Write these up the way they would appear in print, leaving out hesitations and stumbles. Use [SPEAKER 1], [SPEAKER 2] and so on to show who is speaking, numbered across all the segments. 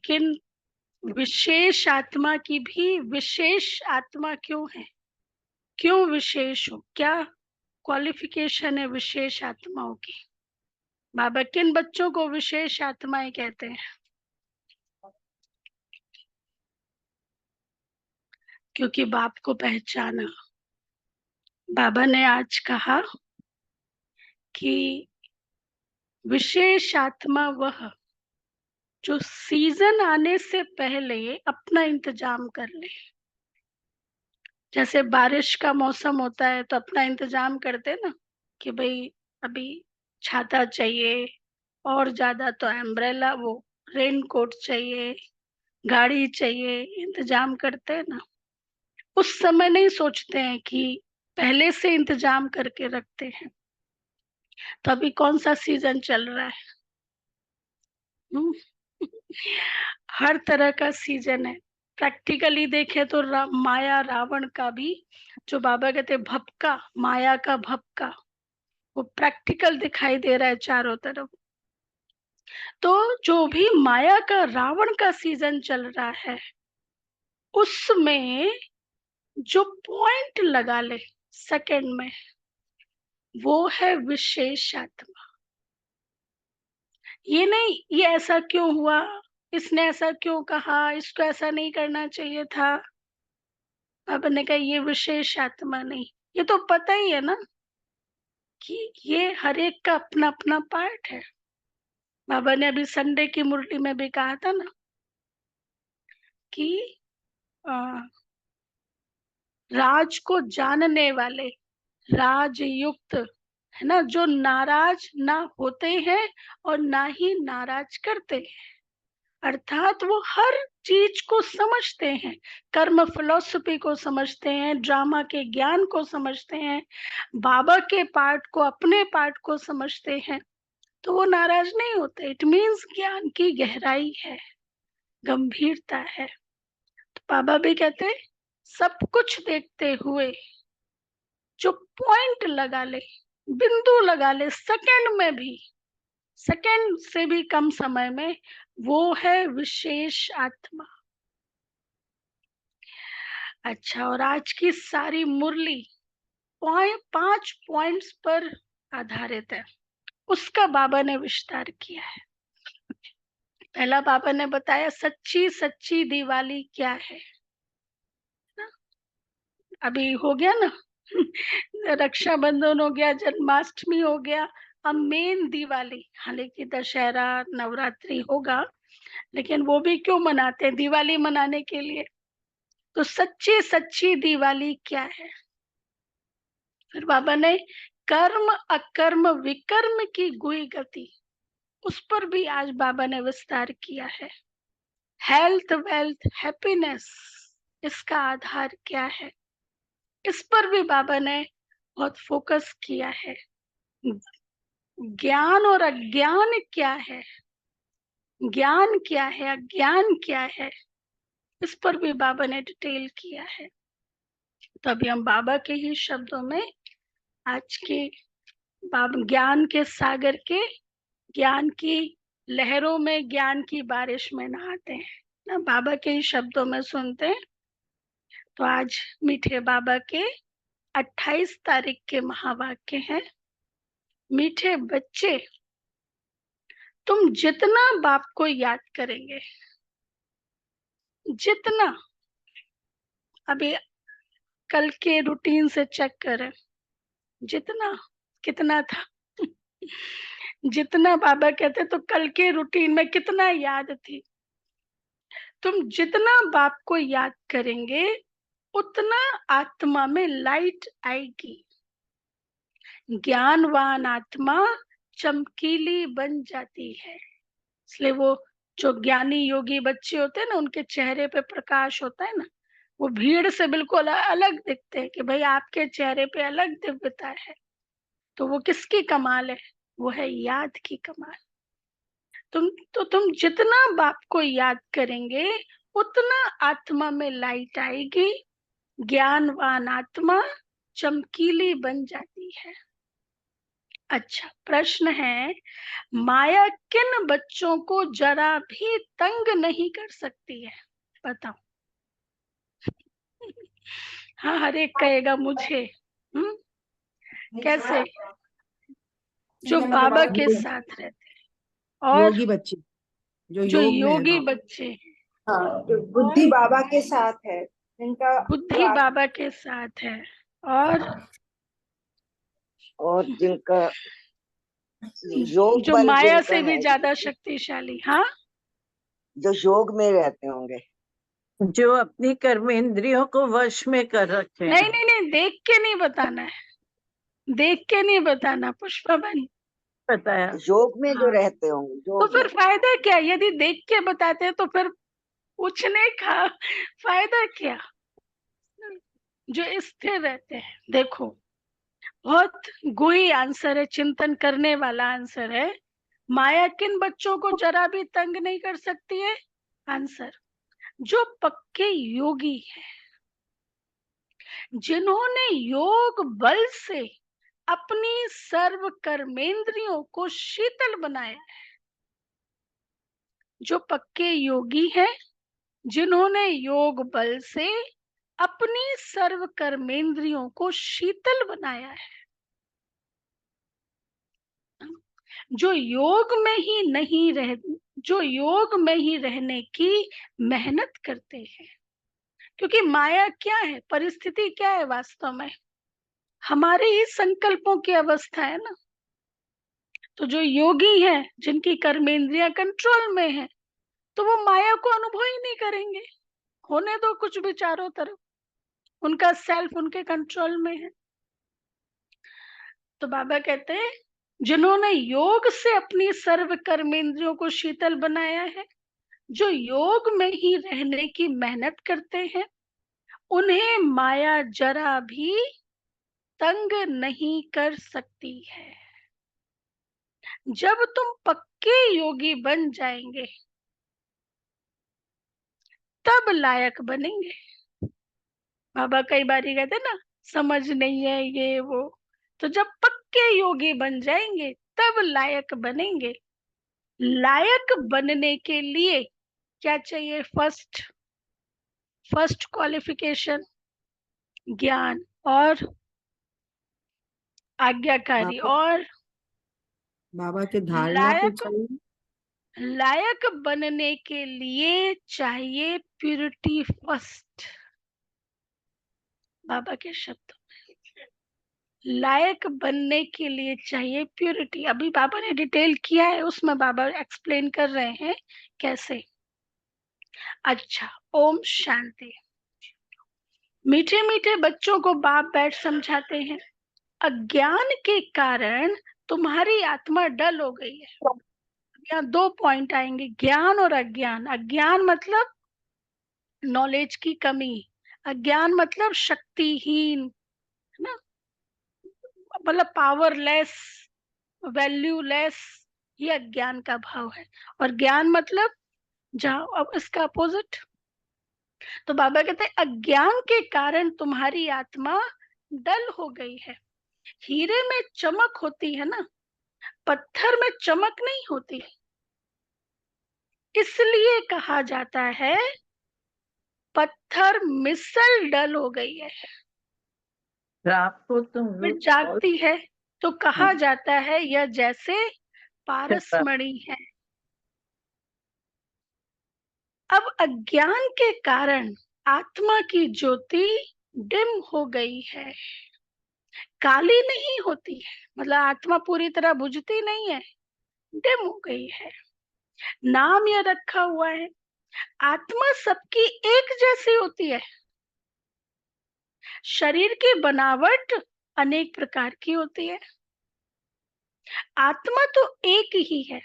[SPEAKER 1] लेकिन विशेष आत्मा की भी विशेष आत्मा क्यों है? क्यों विशेष हो? क्या क्वालिफिकेशन है विशेष आत्माओं की? बाबा किन बच्चों को विशेष आत्माएं कहते हैं? क्योंकि बाप को पहचाना। बाबा ने आज कहा कि विशेष आत्मा वह जो सीजन आने से पहले अपना इंतजाम कर ले। जैसे बारिश का मौसम होता है तो अपना इंतजाम करते ना कि भाई अभी छाता चाहिए, और ज्यादा तो अम्ब्रेला वो रेन कोट चाहिए, गाड़ी चाहिए, इंतजाम करते हैं ना। उस समय नहीं सोचते हैं कि पहले से इंतजाम करके रखते हैं। तो अभी कौन सा सीजन चल रहा है? हम्म? हर तरह का सीजन है। प्रैक्टिकली देखे तो माया रावण का भी, जो बाबा कहते हैं भपका, माया का भपका, वो प्रैक्टिकल दिखाई दे रहा है चारों तरफ। तो जो भी माया का रावण का सीजन चल रहा है, उसमें जो पॉइंट लगा ले सेकंड में, वो है विशेष आत्मा। ये नहीं ये ऐसा क्यों हुआ, इसने ऐसा क्यों कहा, इसको ऐसा नहीं करना चाहिए था। बाबा ने कहा ये विशेष आत्मा नहीं, ये तो पता ही है ना कि ये हर एक का अपना अपना पार्ट है। बाबा ने अभी संडे की मुरली में भी कहा था ना कि अ, राज को जानने वाले राजयुक्त है ना, जो नाराज ना होते हैं और ना ही नाराज करते हैं। अर्थात वो हर चीज को समझते हैं, कर्म फिलॉसफी को समझते हैं, ड्रामा के ज्ञान को समझते हैं, बाबा के पार्ट को, अपने पार्ट को समझते हैं। तो वो नाराज नहीं होते। इट मीन्स ज्ञान की गहराई है, गंभीरता है। तो बाबा भी कहते हैं सब कुछ देखते हुए जो पॉइंट लगा ले, बिंदु लगा ले, सेकंड में भी, सेकंड से भी कम समय में, वो है विशेष आत्मा। अच्छा, और आज की सारी मुरली 5 पॉइंट्स पर आधारित है। उसका बाबा ने विस्तार किया है। पहला बाबा ने बताया सच्ची सच्ची दिवाली क्या है ना? अभी हो गया ना रक्षाबंधन हो गया, जन्माष्टमी हो गया, अब मेन दिवाली। हालांकि दशहरा नवरात्रि होगा, लेकिन वो भी क्यों मनाते हैं? दिवाली मनाने के लिए। तो सच्ची सच्ची दिवाली क्या है? फिर बाबा ने कर्म अकर्म विकर्म की गुई गति, उस पर भी आज बाबा ने विस्तार किया है। हेल्थ वेल्थ हैप्पीनेस, इसका आधार क्या है? इस पर भी बाबा ने बहुत फोकस किया है। ज्ञान और अज्ञान क्या है, ज्ञान क्या है, अज्ञान क्या है, इस पर भी बाबा ने डिटेल किया है। तो अभी हम बाबा के ही शब्दों में आज के बाबा ज्ञान के सागर के, ज्ञान की लहरों में, ज्ञान की बारिश में नहाते हैं ना, बाबा के ही शब्दों में सुनते हैं। तो आज मीठे बाबा के 28 तारीख के महावाक्य हैं। मीठे बच्चे, तुम जितना बाप को याद करेंगे, जितना, अभी कल के रूटीन से चेक करें, जितना, कितना था जितना बाबा कहते तो कल के रूटीन में कितना याद थी। तुम जितना बाप को याद करेंगे, उतना आत्मा में लाइट आएगी। ज्ञानवान आत्मा चमकीली बन जाती है। इसलिए वो जो ज्ञानी योगी बच्चे होते हैं ना, उनके चेहरे पे प्रकाश होता है ना, वो भीड़ से बिल्कुल अलग दिखते हैं कि भाई आपके चेहरे पे अलग दिव्यता है। तो वो किसकी कमाल है? वो है याद की कमाल। तुम जितना बाप को याद करेंगे, उतना आत्मा में लाइट आएगी। ज्ञानवान आत्मा चमकीली बन जाती है। अच्छा, प्रश्न है, माया किन बच्चों को जरा भी तंग नहीं कर सकती है? बताओ। हाँ, हर एक कहेगा मुझे। कैसे? जो बाबा के साथ रहते हैं, और
[SPEAKER 2] योगी बच्चे जो
[SPEAKER 1] जो
[SPEAKER 2] योग में है
[SPEAKER 1] योगी
[SPEAKER 2] बाबा।
[SPEAKER 1] बच्चे हैं,
[SPEAKER 2] हाँ, जो बुद्धि बाबा के साथ है, जिनका
[SPEAKER 1] बुद्धि बाबा के साथ है,
[SPEAKER 2] और जिनका योग
[SPEAKER 1] जो
[SPEAKER 2] बल
[SPEAKER 1] माया
[SPEAKER 2] जिनका
[SPEAKER 1] से भी
[SPEAKER 2] है,
[SPEAKER 1] ज्यादा शक्तिशाली। हाँ,
[SPEAKER 2] जो योग में रहते होंगे,
[SPEAKER 3] जो अपनी कर्मेंद्रियों को वश में कर रखे हैं।
[SPEAKER 1] नहीं नहीं नहीं, देख के नहीं बताना है, देख के नहीं बताना पुष्पा बहन।
[SPEAKER 3] बताया
[SPEAKER 2] योग में जो
[SPEAKER 1] हाँ,
[SPEAKER 2] रहते होंगे,
[SPEAKER 1] तो
[SPEAKER 2] योग
[SPEAKER 1] फिर
[SPEAKER 2] में।
[SPEAKER 1] फायदा क्या? यदि देख के बताते हैं तो फिर पूछने का फायदा क्या? जो स्थिर रहते हैं। देखो, बहुत गुही आंसर है, चिंतन करने वाला आंसर है। माया किन बच्चों को जरा भी तंग नहीं कर सकती है? आंसर, जो पक्के योगी हैं, जिन्होंने योग बल से अपनी सर्व कर्मेंद्रियों को शीतल बनाया है। जो पक्के योगी हैं, जिन्होंने योग बल से अपनी सर्व कर्मेंद्रियों को शीतल बनाया है, जो योग में ही नहीं रह जो योग में ही रहने की मेहनत करते हैं। क्योंकि माया क्या है, परिस्थिति क्या है? वास्तव में हमारे ही संकल्पों की अवस्था है ना। तो जो योगी है, जिनकी कर्मेंद्रियां कंट्रोल में है, तो वो माया को अनुभव ही नहीं करेंगे। होने दो कुछ भी चारों तरफ, उनका सेल्फ उनके कंट्रोल में है। तो बाबा कहते हैं, जिन्होंने योग से अपनी सर्व कर्मेंद्रियों को शीतल बनाया है, जो योग में ही रहने की मेहनत करते हैं, उन्हें माया जरा भी तंग नहीं कर सकती है। जब तुम पक्के योगी बन जाएंगे, तब लायक बनेंगे। बाबा कई बार ही कहते ना, समझ नहीं है ये वो। तो जब पक्के योगी बन जाएंगे, तब लायक बनेंगे। लायक बनने के लिए क्या चाहिए? फर्स्ट क्वालिफिकेशन ज्ञान और आज्ञाकारी।
[SPEAKER 2] बाबा
[SPEAKER 1] और
[SPEAKER 2] बाबा के धारणा तो
[SPEAKER 1] लायक
[SPEAKER 2] चाहिए।
[SPEAKER 1] लायक बनने के लिए चाहिए प्यूरिटी फर्स्ट। बाबा के शब्द, लायक बनने के लिए चाहिए प्यूरिटी। अभी बाबा ने डिटेल किया है, उसमें बाबा एक्सप्लेन कर रहे हैं कैसे। अच्छा, ओम शांति। मीठे मीठे बच्चों को बाप बैठ समझाते हैं, अज्ञान के कारण तुम्हारी आत्मा डल हो गई है। यहाँ 2 पॉइंट आएंगे, ज्ञान और अज्ञान। अज्ञान मतलब नॉलेज की कमी, अज्ञान मतलब शक्तिहीन, है ना, मतलब पावरलेस, वैल्यूलेस। ये अज्ञान का भाव है। और ज्ञान मतलब जहाँ, अब इसका अपोजिट। तो बाबा कहते हैं, अज्ञान के कारण तुम्हारी आत्मा डल हो गई है। हीरे में चमक होती है ना, पत्थर में चमक नहीं होती। इसलिए कहा जाता है पत्थर मिसल डल हो गई है,
[SPEAKER 3] रात को तुम
[SPEAKER 1] फिर
[SPEAKER 3] लोग बहुत
[SPEAKER 1] जागती है। तो कहा जाता है यह जैसे
[SPEAKER 3] अच्छा
[SPEAKER 1] पारसमणि है। अब अज्ञान के कारण आत्मा की ज्योति डिम हो गई है। काली नहीं होती है, मतलब आत्मा पूरी तरह बुझती नहीं है, डिम हो गई है। नाम यह रखा हुआ है, आत्मा सबकी एक जैसी होती है। शरीर की बनावट अनेक प्रकार की होती है, आत्मा तो एक ही है।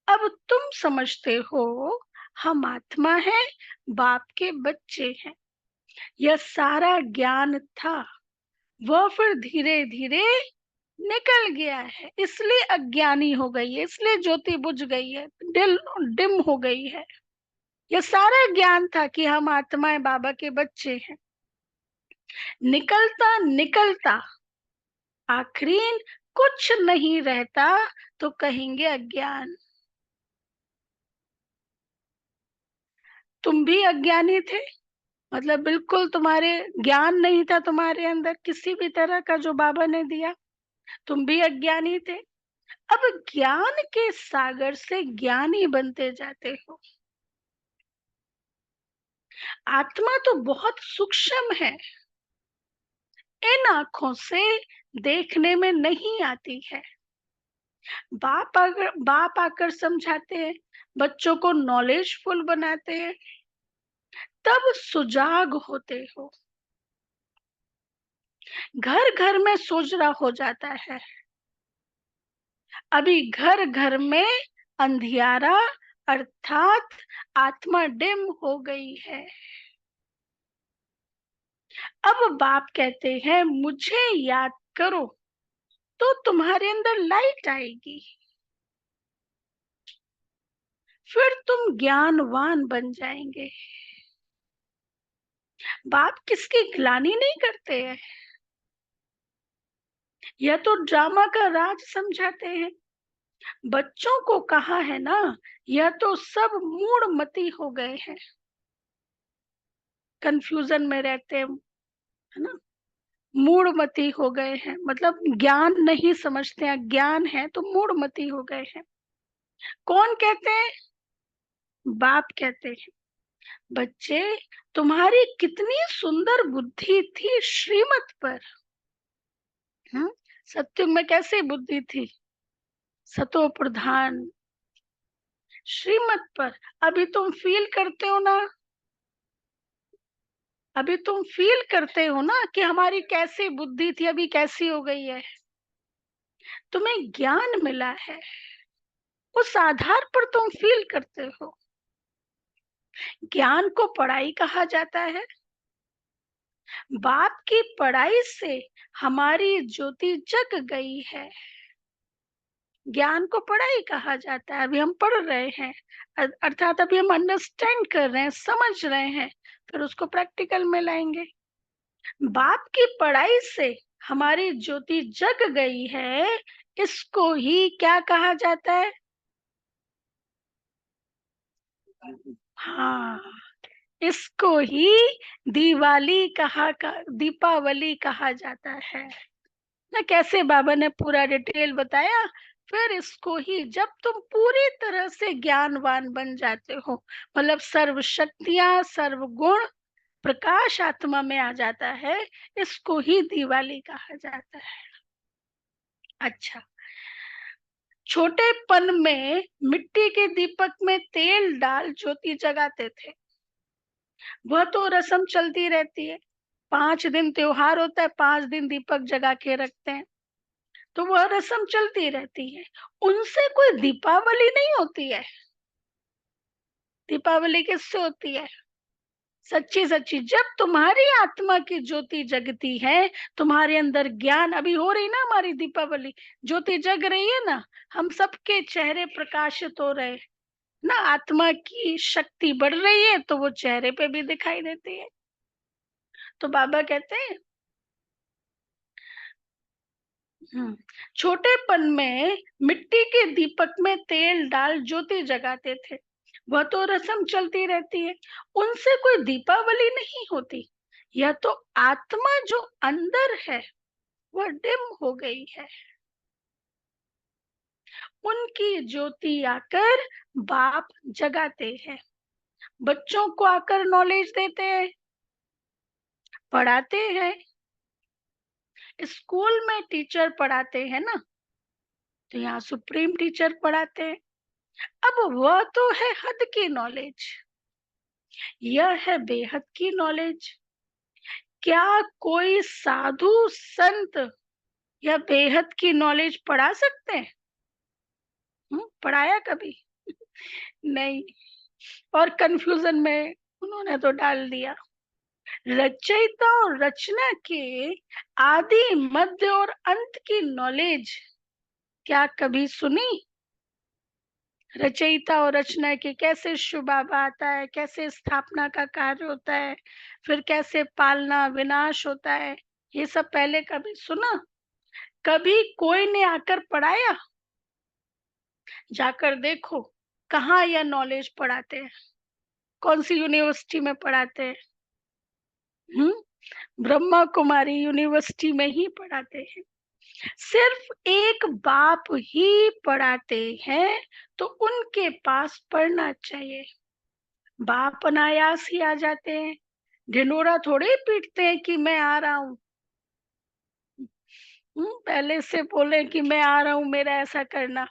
[SPEAKER 1] अब तुम समझते हो हम आत्मा है, बाप के बच्चे हैं। यह सारा ज्ञान था, वह फिर धीरे धीरे निकल गया है, इसलिए अज्ञानी हो गई है, इसलिए ज्योति बुझ गई है, डिम हो गई है। यह सारा ज्ञान था कि हम आत्माएं बाबा के बच्चे हैं। निकलता निकलता आखिरीन कुछ नहीं रहता तो कहेंगे अज्ञान। तुम भी अज्ञानी थे, मतलब बिल्कुल तुम्हारे ज्ञान नहीं था तुम्हारे अंदर किसी भी तरह का जो बाबा ने दिया, तुम भी अज्ञानी थे। अब ज्ञान के सागर से ज्ञानी बनते जाते हो। आत्मा तो बहुत सूक्ष्म है, इन आंखों से देखने में नहीं आती है। बाप आकर समझाते हैं, बच्चों को नॉलेजफुल बनाते हैं, तब सुजाग होते हो। घर घर में सोचना हो जाता है। अभी घर घर में अंधियारा अर्थात आत्मा डिम हो गई है। अब बाप कहते हैं मुझे याद करो तो तुम्हारे अंदर लाइट आएगी, फिर तुम ज्ञानवान बन जाएंगे। बाप किसकी ग्लानि नहीं करते हैं, यह तो ड्रामा का राज समझाते हैं। बच्चों को कहा है ना, यह तो सब मूढ़मती हो गए हैं, कंफ्यूजन में रहते हैं, है ना, मूढ़मती हो गए हैं, मतलब ज्ञान नहीं समझते हैं, ज्ञान है तो मूढ़मती हो गए हैं। कौन कहते हैं? बाप कहते हैं बच्चे तुम्हारी कितनी सुंदर बुद्धि थी श्रीमत पर। सत्युग में कैसी बुद्धि थी? सतो प्रधान श्रीमत पर। अभी तुम फील करते हो ना, अभी तुम फील करते हो ना कि हमारी कैसी बुद्धि थी, अभी कैसी हो गई है। तुम्हें ज्ञान मिला है, उस आधार पर तुम फील करते हो। ज्ञान को पढ़ाई कहा जाता है। बाप की पढ़ाई से हमारी ज्योति जग गई है। ज्ञान को पढ़ाई कहा जाता है। अभी हम पढ़ रहे हैं, अर्थात अभी हम अंडरस्टैंड कर रहे हैं, समझ रहे हैं, फिर उसको प्रैक्टिकल में लाएंगे। बाप की पढ़ाई से हमारी ज्योति जग गई है, इसको ही क्या कहा जाता है? हाँ, इसको ही दीपावली कहा जाता है ना। कैसे बाबा ने पूरा डिटेल बताया। फिर इसको ही जब तुम पूरी तरह से ज्ञानवान बन जाते हो, मतलब सर्व शक्तियां सर्व गुण प्रकाश आत्मा में आ जाता है, इसको ही दिवाली कहा जाता है। अच्छा, छोटेपन में मिट्टी के दीपक में तेल डाल ज्योति जगाते थे, वह तो रस्म चलती रहती है। 5 दिन त्योहार होता है, 5 दिन दीपक जगा के रखते हैं, तो वह रस्म चलती रहती है। उनसे कोई दीपावली नहीं होती है। दीपावली किससे होती है? सच्ची सच्ची जब तुम्हारी आत्मा की ज्योति जगती है, तुम्हारे अंदर ज्ञान, अभी हो रही ना हमारी दीपावली, ज्योति जग रही है ना, हम सबके चेहरे प्रकाशित हो रहे ना, आत्मा की शक्ति बढ़ रही है तो वो चेहरे पे भी दिखाई देती है। तो बाबा कहते हैं छोटेपन में मिट्टी के दीपक में तेल डाल ज्योति जगाते थे, वह तो रस्म चलती रहती है। उनसे कोई दीपावली नहीं होती। यह तो आत्मा जो अंदर है वह डिम हो गई है। उनकी ज्योति आकर बाप जगाते हैं, बच्चों को आकर नॉलेज देते हैं, पढ़ाते हैं। स्कूल में टीचर पढ़ाते हैं ना, तो यहाँ सुप्रीम टीचर पढ़ाते हैं। अब वह तो है हद की नॉलेज, यह है बेहद की नॉलेज। क्या कोई साधु संत या बेहद की नॉलेज पढ़ा सकते हैं? पढ़ाया कभी? नहीं। और कंफ्यूजन में उन्होंने तो डाल दिया। रचयिता और रचना के आदि मध्य और अंत की नॉलेज क्या कभी सुनी? रचयिता और रचना के कैसे शुभाबा आता है, कैसे स्थापना का कार्य होता है, फिर कैसे पालना विनाश होता है, ये सब पहले कभी सुना? कभी कोई ने आकर पढ़ाया? जाकर देखो कहाँ यह नॉलेज पढ़ाते हैं, कौन सी यूनिवर्सिटी में पढ़ाते हैं? ब्रह्मा कुमारी यूनिवर्सिटी में ही पढ़ाते हैं। सिर्फ एक बाप ही पढ़ाते हैं, तो उनके पास पढ़ना चाहिए। बाप अनायास ही आ जाते हैं, ढिंडोरा थोड़े पीटते हैं कि मैं आ रहा हूँ। पहले से बोले कि मैं आ रहा हूँ, मेरा ऐसा करना।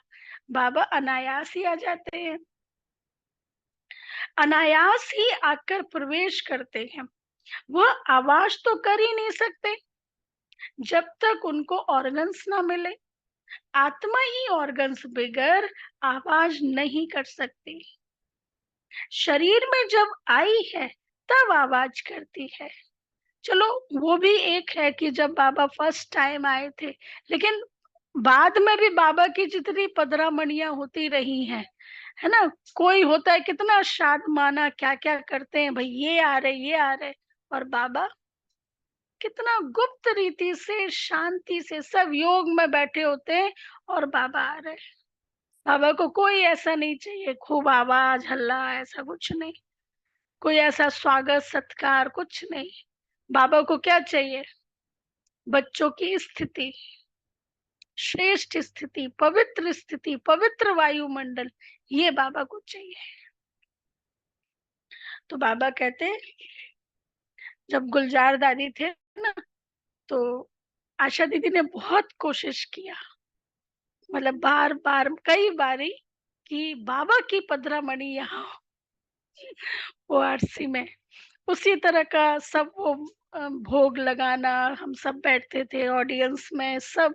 [SPEAKER 1] बाबा अनायास ही आ जाते हैं, अनायास ही आकर प्रवेश करते हैं। वह आवाज तो कर ही नहीं सकते जब तक उनको ऑर्गन्स ना मिले। आत्मा ही ऑर्गन्स बगैर आवाज नहीं कर सकती। शरीर में जब आई है तब आवाज करती है। चलो वो भी एक है कि जब बाबा फर्स्ट टाइम आए थे, लेकिन बाद में भी बाबा की जितनी पदरामणियां होती रही हैं, है ना, कोई होता है कितना शाद माना, क्या क्या करते हैं भाई, ये आ रहे ये आ रहे, और बाबा कितना गुप्त रीति से शांति से सब योग में बैठे होते हैं और बाबा आ रहे। बाबा को कोई ऐसा नहीं चाहिए खूब आवाज हल्ला, ऐसा कुछ नहीं, कोई ऐसा स्वागत सत्कार कुछ नहीं। बाबा को क्या चाहिए? बच्चों की स्थिति, श्रेष्ठ स्थिति, पवित्र स्थिति, पवित्र वायुमंडल, ये बाबा को चाहिए। तो बाबा कहते, जब गुलजार दादी थे ना, तो आशा दीदी ने बहुत कोशिश किया, मतलब बार बार कई बारी, कि बाबा की पदरामणि यहाँ वो आरसी में उसी तरह का सब वो भोग लगाना, हम सब बैठते थे ऑडियंस में सब।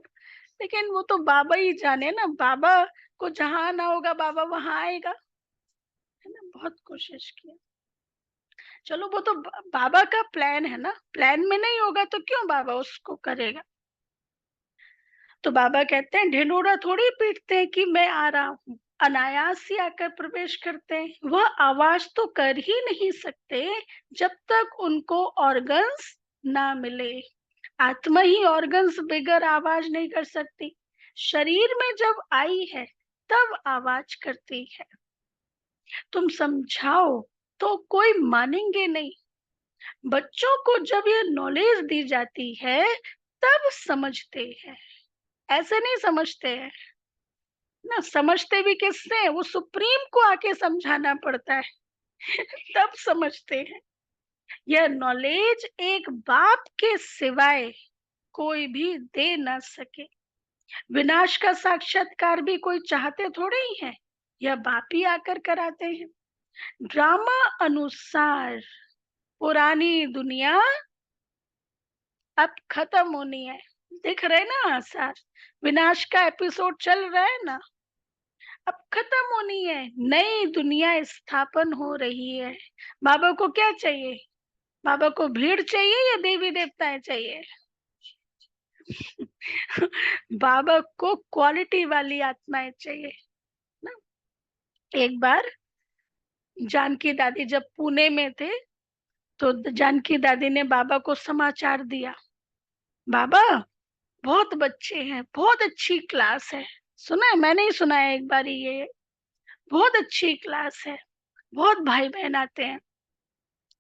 [SPEAKER 1] लेकिन वो तो बाबा ही जाने ना, बाबा को जहां आना होगा बाबा वहां आएगा, है ना। बहुत कोशिश किया, चलो वो तो बाबा का प्लान है ना, प्लान में नहीं होगा तो क्यों बाबा उसको करेगा। तो बाबा कहते हैं ढिंडोरा थोड़ी पीटते हैं कि मैं आ रहा हूँ, अनायास ही आकर प्रवेश करते हैं। वह आवाज तो कर ही नहीं सकते जब तक उनको ऑर्गन्स ना मिले। आत्मा ही ऑर्गन्स बगैर आवाज नहीं कर सकती। शरीर में जब आई है तब आवाज करती है। तुम समझाओ तो कोई मानेंगे नहीं। बच्चों को जब ये नॉलेज दी जाती है तब समझते हैं, ऐसे नहीं समझते हैं ना। समझते भी किससे? वो सुप्रीम को आके समझाना पड़ता है तब समझते हैं। यह नॉलेज एक बाप के सिवाय कोई भी दे ना सके। विनाश का साक्षात्कार भी कोई चाहते थोड़े ही है, यह बाप ही आकर कराते हैं। ड्रामा अनुसार पुरानी दुनिया अब खत्म होनी है, दिख रहे ना आसार, विनाश का एपिसोड चल रहा है ना, अब खत्म होनी है, नई दुनिया स्थापन हो रही है। बाबा को क्या चाहिए? बाबा को भीड़ चाहिए या देवी देवताएं चाहिए? बाबा को क्वालिटी वाली आत्माएं चाहिए ना। एक बार जानकी दादी जब पुणे में थे, तो जानकी दादी ने बाबा को समाचार दिया, बाबा बहुत बच्चे हैं, बहुत अच्छी क्लास है। सुना है? मैंने ही सुना है एक बार, ये बहुत अच्छी क्लास है, बहुत भाई बहन आते हैं।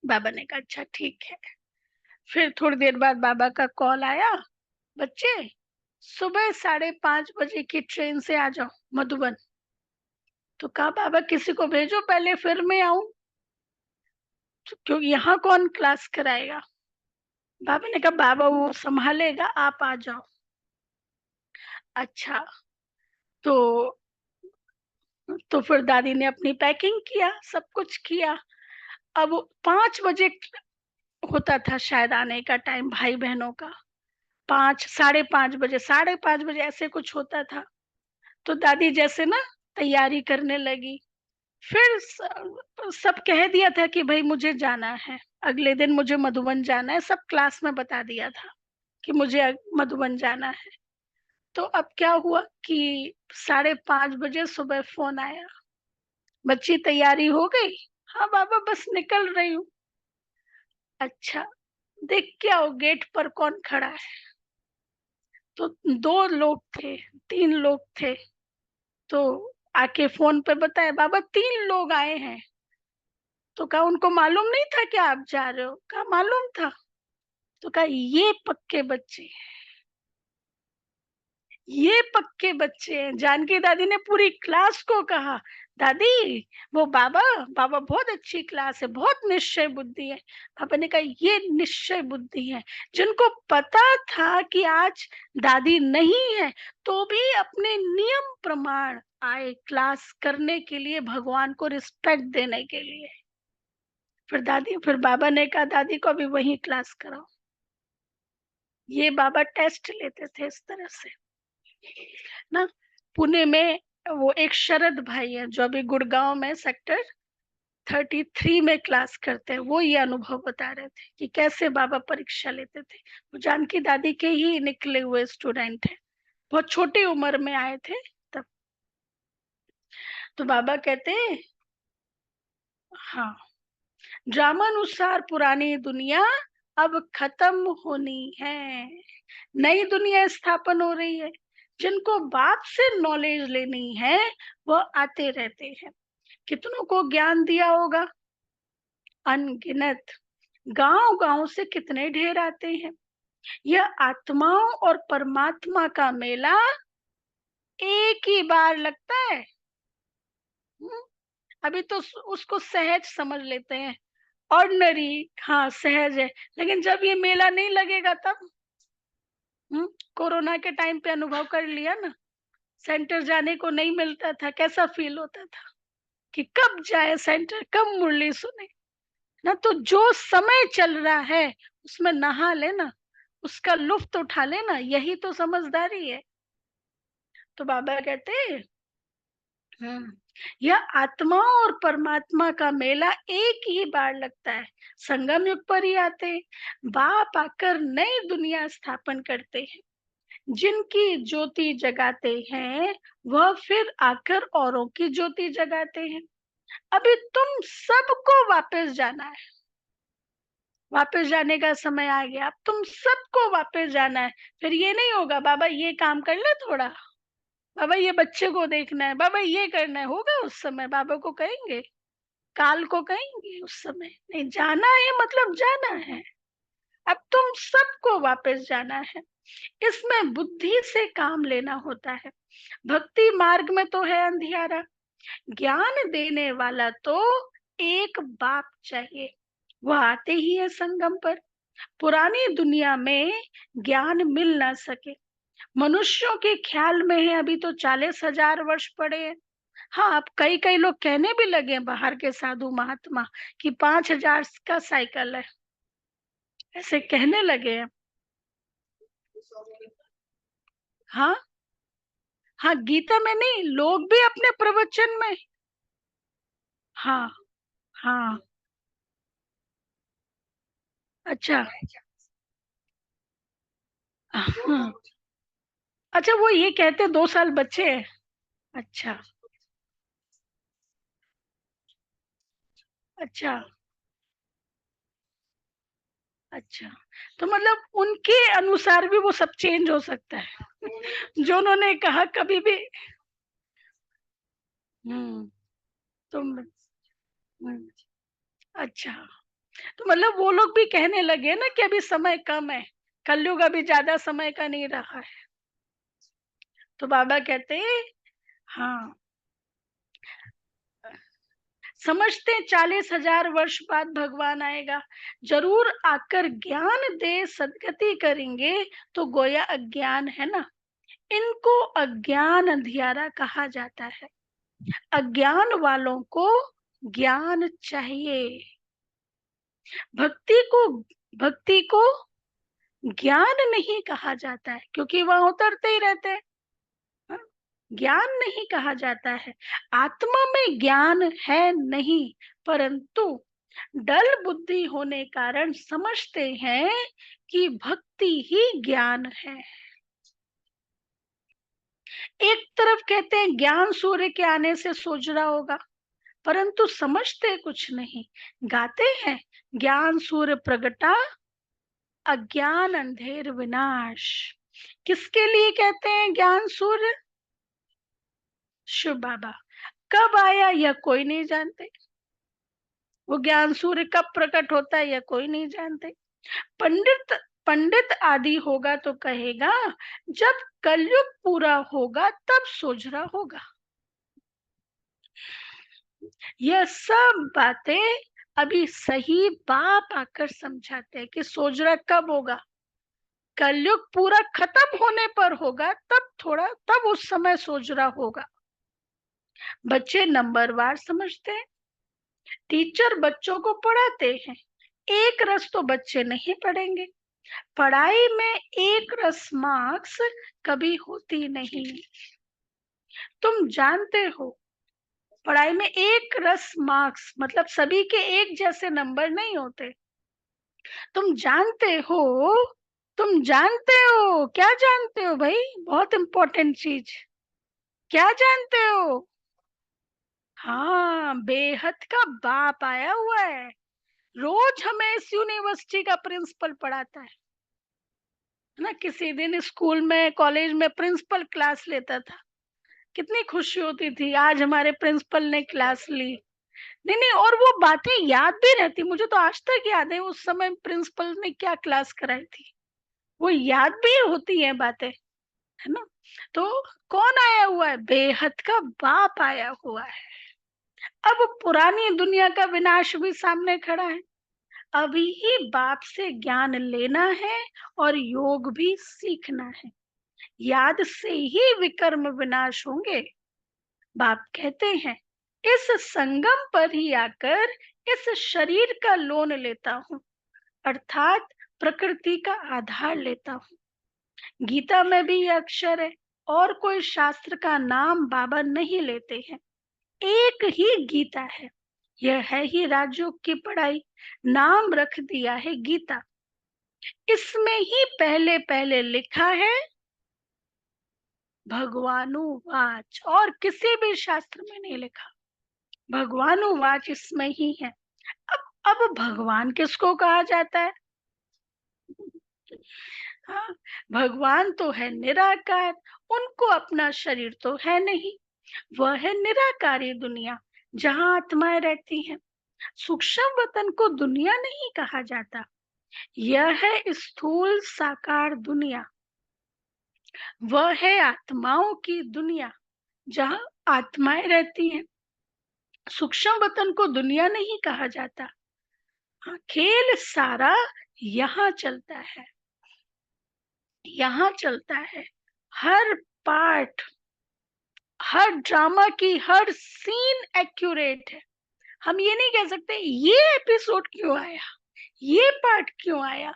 [SPEAKER 1] बाबा ने कहा अच्छा ठीक है। फिर थोड़ी देर बाद बाबा का कॉल आया, बच्चे सुबह 5:30 बजे की ट्रेन से आ जाओ मधुबन। तो कहा बाबा किसी को भेजो पहले, फिर मैं आऊं, क्योंकि यहाँ कौन क्लास कराएगा। बाबा ने कहा बाबा वो संभालेगा, आप आ जाओ। अच्छा, तो फिर दादी ने अपनी पैकिंग किया, सब कुछ किया। अब 5 बजे होता था शायद आने का टाइम भाई बहनों का, 5, 5:30 बजे, 5:30 बजे ऐसे कुछ होता था। तो दादी जैसे ना तैयारी करने लगी। फिर सब कह दिया था कि भाई मुझे जाना है, अगले दिन मुझे मधुबन जाना है, सब क्लास में बता दिया था कि मुझे मधुबन जाना है। तो अब क्या हुआ कि 5:30 बजे सुबह फोन आया, बच्ची तैयारी हो गई? हाँ बाबा बस निकल रही हूँ। अच्छा, देख के आओ गेट पर कौन खड़ा है। तो 2 लोग थे, 3 लोग थे, तो आके फ़ोन पे बताया, बाबा 3 लोग आए हैं। तो कहा उनको मालूम नहीं था कि आप जा रहे हो? कहा मालूम था। तो कहा ये पक्के बच्चे हैं, ये पक्के बच्चे हैं। जानकी दादी ने पूरी क्लास को कहा, दादी वो बाबा बाबा बहुत अच्छी क्लास है, बहुत निश्चय बुद्धि है। पापा ने कहा ये निश्चय बुद्धि है, जिनको पता था कि आज दादी नहीं है तो भी अपने नियम प्रमाण आए क्लास करने के लिए, भगवान को रिस्पेक्ट देने के लिए। फिर बाबा ने कहा दादी को अभी वही क्लास कराओ। ये बाबा टेस्ट लेते थे इस तरह से ना। पुणे में वो एक शरद भाई है जो अभी गुड़गांव में सेक्टर 33 में क्लास करते हैं, वो ये अनुभव बता रहे थे कि कैसे बाबा परीक्षा लेते थे। वो जानकी दादी के ही निकले हुए स्टूडेंट हैं, बहुत छोटी उम्र में आए थे तब। तो बाबा कहते हाँ, ड्रामानुसार पुरानी दुनिया अब खत्म होनी है, नई दुनिया स्थापन हो रही है। जिनको बाप से नॉलेज लेनी है वह आते रहते हैं। कितनों को ज्ञान दिया होगा, अनगिनत। गांव गांव से कितने ढेर आते हैं। यह आत्माओं और परमात्मा का मेला एक ही बार लगता है। अभी तो उसको सहज समझ लेते हैं, ऑर्डिनरी, हाँ सहज है। लेकिन जब ये मेला नहीं लगेगा तब, कोरोना के टाइम पे अनुभव कर लिया ना, सेंटर जाने को नहीं मिलता था, कैसा फील होता था कि कब जाए सेंटर, कब मुरली सुने ना। तो जो समय चल रहा है उसमें नहा लेना, उसका लुफ्त उठा लेना, यही तो समझदारी है। तो बाबा कहते यह आत्मा और परमात्मा का मेला एक ही बार लगता है। संगम युग पर ही आते बाप आकर नई दुनिया स्थापन करते हैं। जिनकी ज्योति जगाते हैं वह फिर आकर औरों की ज्योति जगाते हैं। अभी तुम सबको वापस जाना है, वापस जाने का समय आ गया, अब तुम सबको वापस जाना है। फिर ये नहीं होगा बाबा ये काम कर ले थोड़ा, बाबा ये बच्चे को देखना है, बाबा ये करना है, होगा उस समय बाबा को कहेंगे, काल को कहेंगे उस समय। नहीं, जाना है मतलब जाना है। अब तुम सबको वापस जाना है। इसमें बुद्धि से काम लेना होता है। भक्ति मार्ग में तो है अंधियारा, ज्ञान देने वाला तो एक बाप चाहिए, वह आते ही है संगम पर। पुरानी दुनिया में ज्ञान मिल ना सके, मनुष्यों के ख्याल में है अभी तो 40,000 वर्ष पड़े हैं। हाँ, अब कई कई लोग कहने भी लगे हैं बाहर के साधु महात्मा कि 5,000 का साइकिल है, ऐसे कहने लगे हैं। हाँ हाँ, गीता में नहीं, लोग भी अपने प्रवचन में। हाँ हाँ, अच्छा हाँ, अच्छा वो ये कहते 2 साल बच्चे हैं। अच्छा अच्छा अच्छा, तो मतलब उनके अनुसार भी वो सब चेंज हो सकता है जो उन्होंने कहा कभी भी। हम्म, तो अच्छा, तो मतलब वो लोग भी कहने लगे ना कि अभी समय कम है, कलयुग अभी ज्यादा समय का नहीं रहा है। तो बाबा कहते हाँ, समझते 40,000 वर्ष बाद भगवान आएगा, जरूर आकर ज्ञान दे सदगति करेंगे। तो गोया अज्ञान है ना, इनको अज्ञान अंधियारा कहा जाता है। अज्ञान वालों को ज्ञान चाहिए। भक्ति को भक्ति को ज्ञान नहीं कहा जाता है क्योंकि वह उतरते ही रहते हैं। हाँ? ज्ञान नहीं कहा जाता है, आत्मा में ज्ञान है नहीं, परंतु डल बुद्धि होने कारण समझते हैं कि भक्ति ही ज्ञान है। एक तरफ कहते हैं ज्ञान सूर्य के आने से सूझ रहा होगा, परंतु समझते कुछ नहीं। गाते हैं ज्ञान सूर्य प्रगटा, अज्ञान अंधेर विनाश। किसके लिए कहते हैं ज्ञान सूर्य? शिव बाबा। कब आया यह कोई नहीं जानते, वो ज्ञान सूर्य कब प्रकट होता है यह कोई नहीं जानते। पंडित पंडित आदि होगा तो कहेगा जब कलयुग पूरा होगा तब सोजरा होगा। यह सब बातें अभी सही बाप आकर समझाते हैं कि सोजरा कब होगा, कलयुग पूरा खत्म होने पर होगा, तब उस समय सोजरा होगा। बच्चे नंबरवार समझते हैं, टीचर बच्चों को पढ़ाते हैं, एक रस तो बच्चे नहीं पढ़ेंगे। पढ़ाई में एक रस मार्क्स कभी होती नहीं। तुम जानते हो पढ़ाई में एक रस मार्क्स मतलब सभी के एक जैसे नंबर नहीं होते। तुम जानते हो, क्या जानते हो भाई, बहुत इंपॉर्टेंट चीज, क्या जानते हो? हाँ, बेहद का बाप आया हुआ है, रोज हमें इस यूनिवर्सिटी का प्रिंसिपल पढ़ाता है ना। किसी दिन स्कूल में कॉलेज में प्रिंसिपल क्लास लेता था, कितनी खुशी होती थी, आज हमारे प्रिंसिपल ने क्लास ली। नहीं नहीं, और वो बातें याद भी रहती, मुझे तो आज तक याद है उस समय प्रिंसिपल ने क्या क्लास कराई थी, वो याद भी होती है बातें, है ना। तो कौन आया हुआ है? बेहद का बाप आया हुआ है। अब पुरानी दुनिया का विनाश भी सामने खड़ा है, अभी ही बाप से ज्ञान लेना है और योग भी सीखना है, याद से ही विकर्म विनाश होंगे। बाप कहते हैं इस संगम पर ही आकर इस शरीर का लोन लेता हूँ, अर्थात प्रकृति का आधार लेता हूँ। गीता में भी यह अक्षर है, और कोई शास्त्र का नाम बाबा नहीं लेते हैं, एक ही गीता है, यह है ही राजयोग की पढ़ाई, नाम रख दिया है गीता। इसमें ही पहले पहले लिखा है भगवानुवाच, और किसी भी शास्त्र में नहीं लिखा, भगवानुवाच इसमें ही है। अब भगवान किसको कहा जाता है? हाँ, भगवान तो है निराकार, उनको अपना शरीर तो है नहीं, वह है निराकारी दुनिया जहाँ आत्माएं रहती हैं। सूक्ष्म वतन को दुनिया नहीं कहा जाता, यह है स्थूल साकार दुनिया, वह है आत्माओं की दुनिया जहाँ आत्माएं रहती हैं। सूक्ष्म वतन को दुनिया नहीं कहा जाता। हाँ, खेल सारा यहाँ चलता है, यहाँ चलता है, हर पार्ट, हर ड्रामा की हर सीन एक्यूरेट है। हम ये नहीं कह सकते ये एपिसोड क्यों आया, ये पार्ट क्यों आया।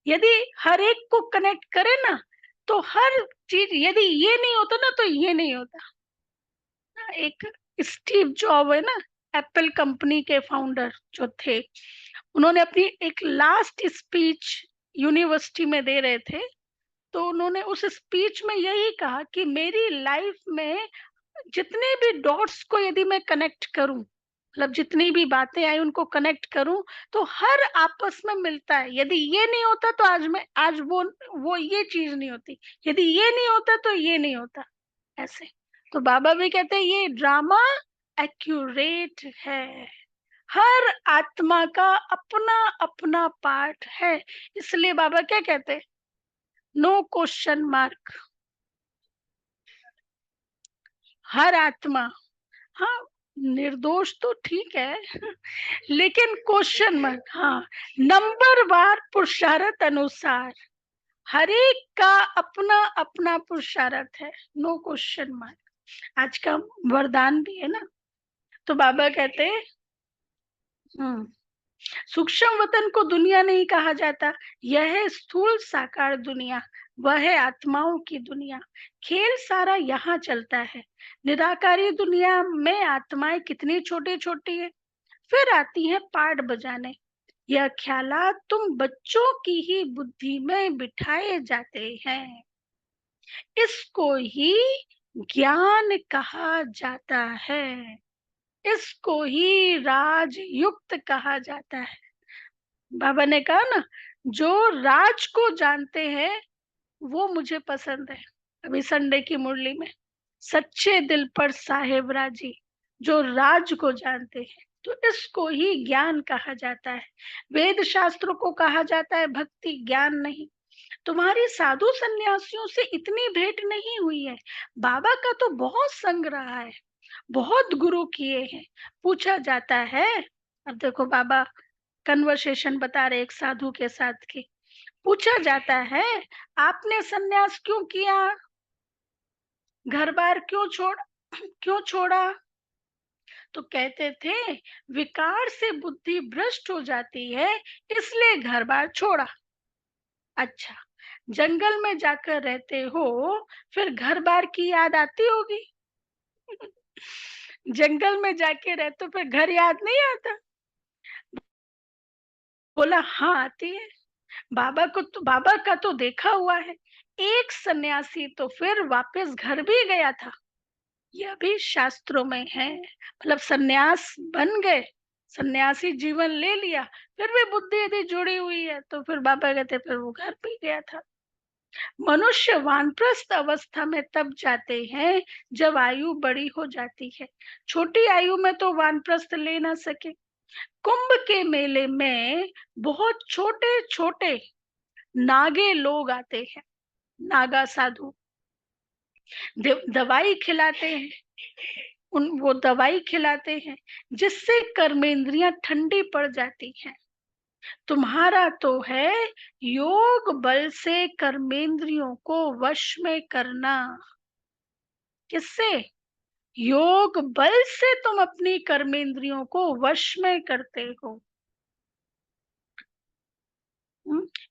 [SPEAKER 1] यदि हर एक को कनेक्ट करे ना तो हर चीज, यदि ये नहीं होता ना तो ये नहीं होता। एक स्टीव जॉब है ना, एप्पल कंपनी के फाउंडर जो थे, उन्होंने अपनी एक लास्ट स्पीच यूनिवर्सिटी में दे रहे थे, तो उन्होंने उस स्पीच में यही कहा कि मेरी लाइफ में जितने भी डॉट्स को यदि मैं कनेक्ट करूं, मतलब जितनी भी बातें आई उनको कनेक्ट करूं, तो हर आपस में मिलता है। यदि ये नहीं होता तो आज वो ये चीज नहीं होती, यदि ये नहीं होता तो ये नहीं होता, ऐसे। तो बाबा भी कहते हैं ये ड्रामा एक्यूरेट है, हर आत्मा का अपना अपना पार्ट है। इसलिए बाबा क्या कहते हैं, नो क्वेश्चन मार्क, हर आत्मा। हाँ, निर्दोष तो ठीक है लेकिन क्वेश्चन मार्क, हाँ, नंबर वार पुरुषार्थ अनुसार हर एक का अपना अपना पुरुषार्थ है, नो क्वेश्चन मार्क। आज का वरदान भी है ना। तो बाबा कहते हैं सूक्ष्म वतन को दुनिया नहीं कहा जाता, यह है स्थूल साकार दुनिया, वह है आत्माओं की दुनिया। खेल सारा यहाँ चलता है, निराकारी दुनिया में आत्माएं कितनी छोटी छोटी है, फिर आती है पाठ बजाने। यह ख्यालात तुम बच्चों की ही बुद्धि में बिठाए जाते हैं, इसको ही ज्ञान कहा जाता है, इसको ही राजयुक्त कहा जाता है। बाबा ने कहा ना, जो राज को जानते हैं वो मुझे पसंद है। अभी संडे की मुरली में, सच्चे दिल पर साहेब राजी, जो राज को जानते हैं। तो इसको ही ज्ञान कहा जाता है। वेद शास्त्रों को कहा जाता है भक्ति, ज्ञान नहीं। तुम्हारी साधु सन्यासियों से इतनी भेंट नहीं हुई है। बाबा का तो बहुत संग रहा है, बहुत गुरु किए हैं। पूछा जाता है, अब देखो बाबा कन्वर्सेशन बता रहे एक साधु के साथ की। पूछा जाता है, आपने सन्यास क्यों किया, घर बार क्यों छोड़ा? तो कहते थे, विकार से बुद्धि भ्रष्ट हो जाती है, इसलिए घर बार छोड़ा। अच्छा, जंगल में जाकर रहते हो, फिर घर बार की याद आती होगी। जंगल में जाके रहते हो, फिर घर याद नहीं आता? बोला हाँ आती है। बाबा का तो देखा हुआ है, एक सन्यासी तो फिर वापस घर भी गया था। यह भी शास्त्रों में है। मतलब सन्यास बन गए, सन्यासी जीवन ले लिया, फिर भी बुद्धि यदि जुड़ी हुई है, तो फिर बाबा कहते फिर वो घर भी गया था। मनुष्य वानप्रस्थ अवस्था में तब जाते हैं जब आयु बड़ी हो जाती है। छोटी आयु में तो वानप्रस्थ ले ना सके। कुंभ के मेले में बहुत छोटे छोटे नागे लोग आते हैं, नागा साधु दवाई खिलाते हैं। वो दवाई खिलाते हैं जिससे कर्मेंद्रियां ठंडी पड़ जाती हैं। तुम्हारा तो है योग बल से कर्मेंद्रियों को वश में करना। किससे? योग बल से तुम अपनी कर्मेंद्रियों को वश में करते हो।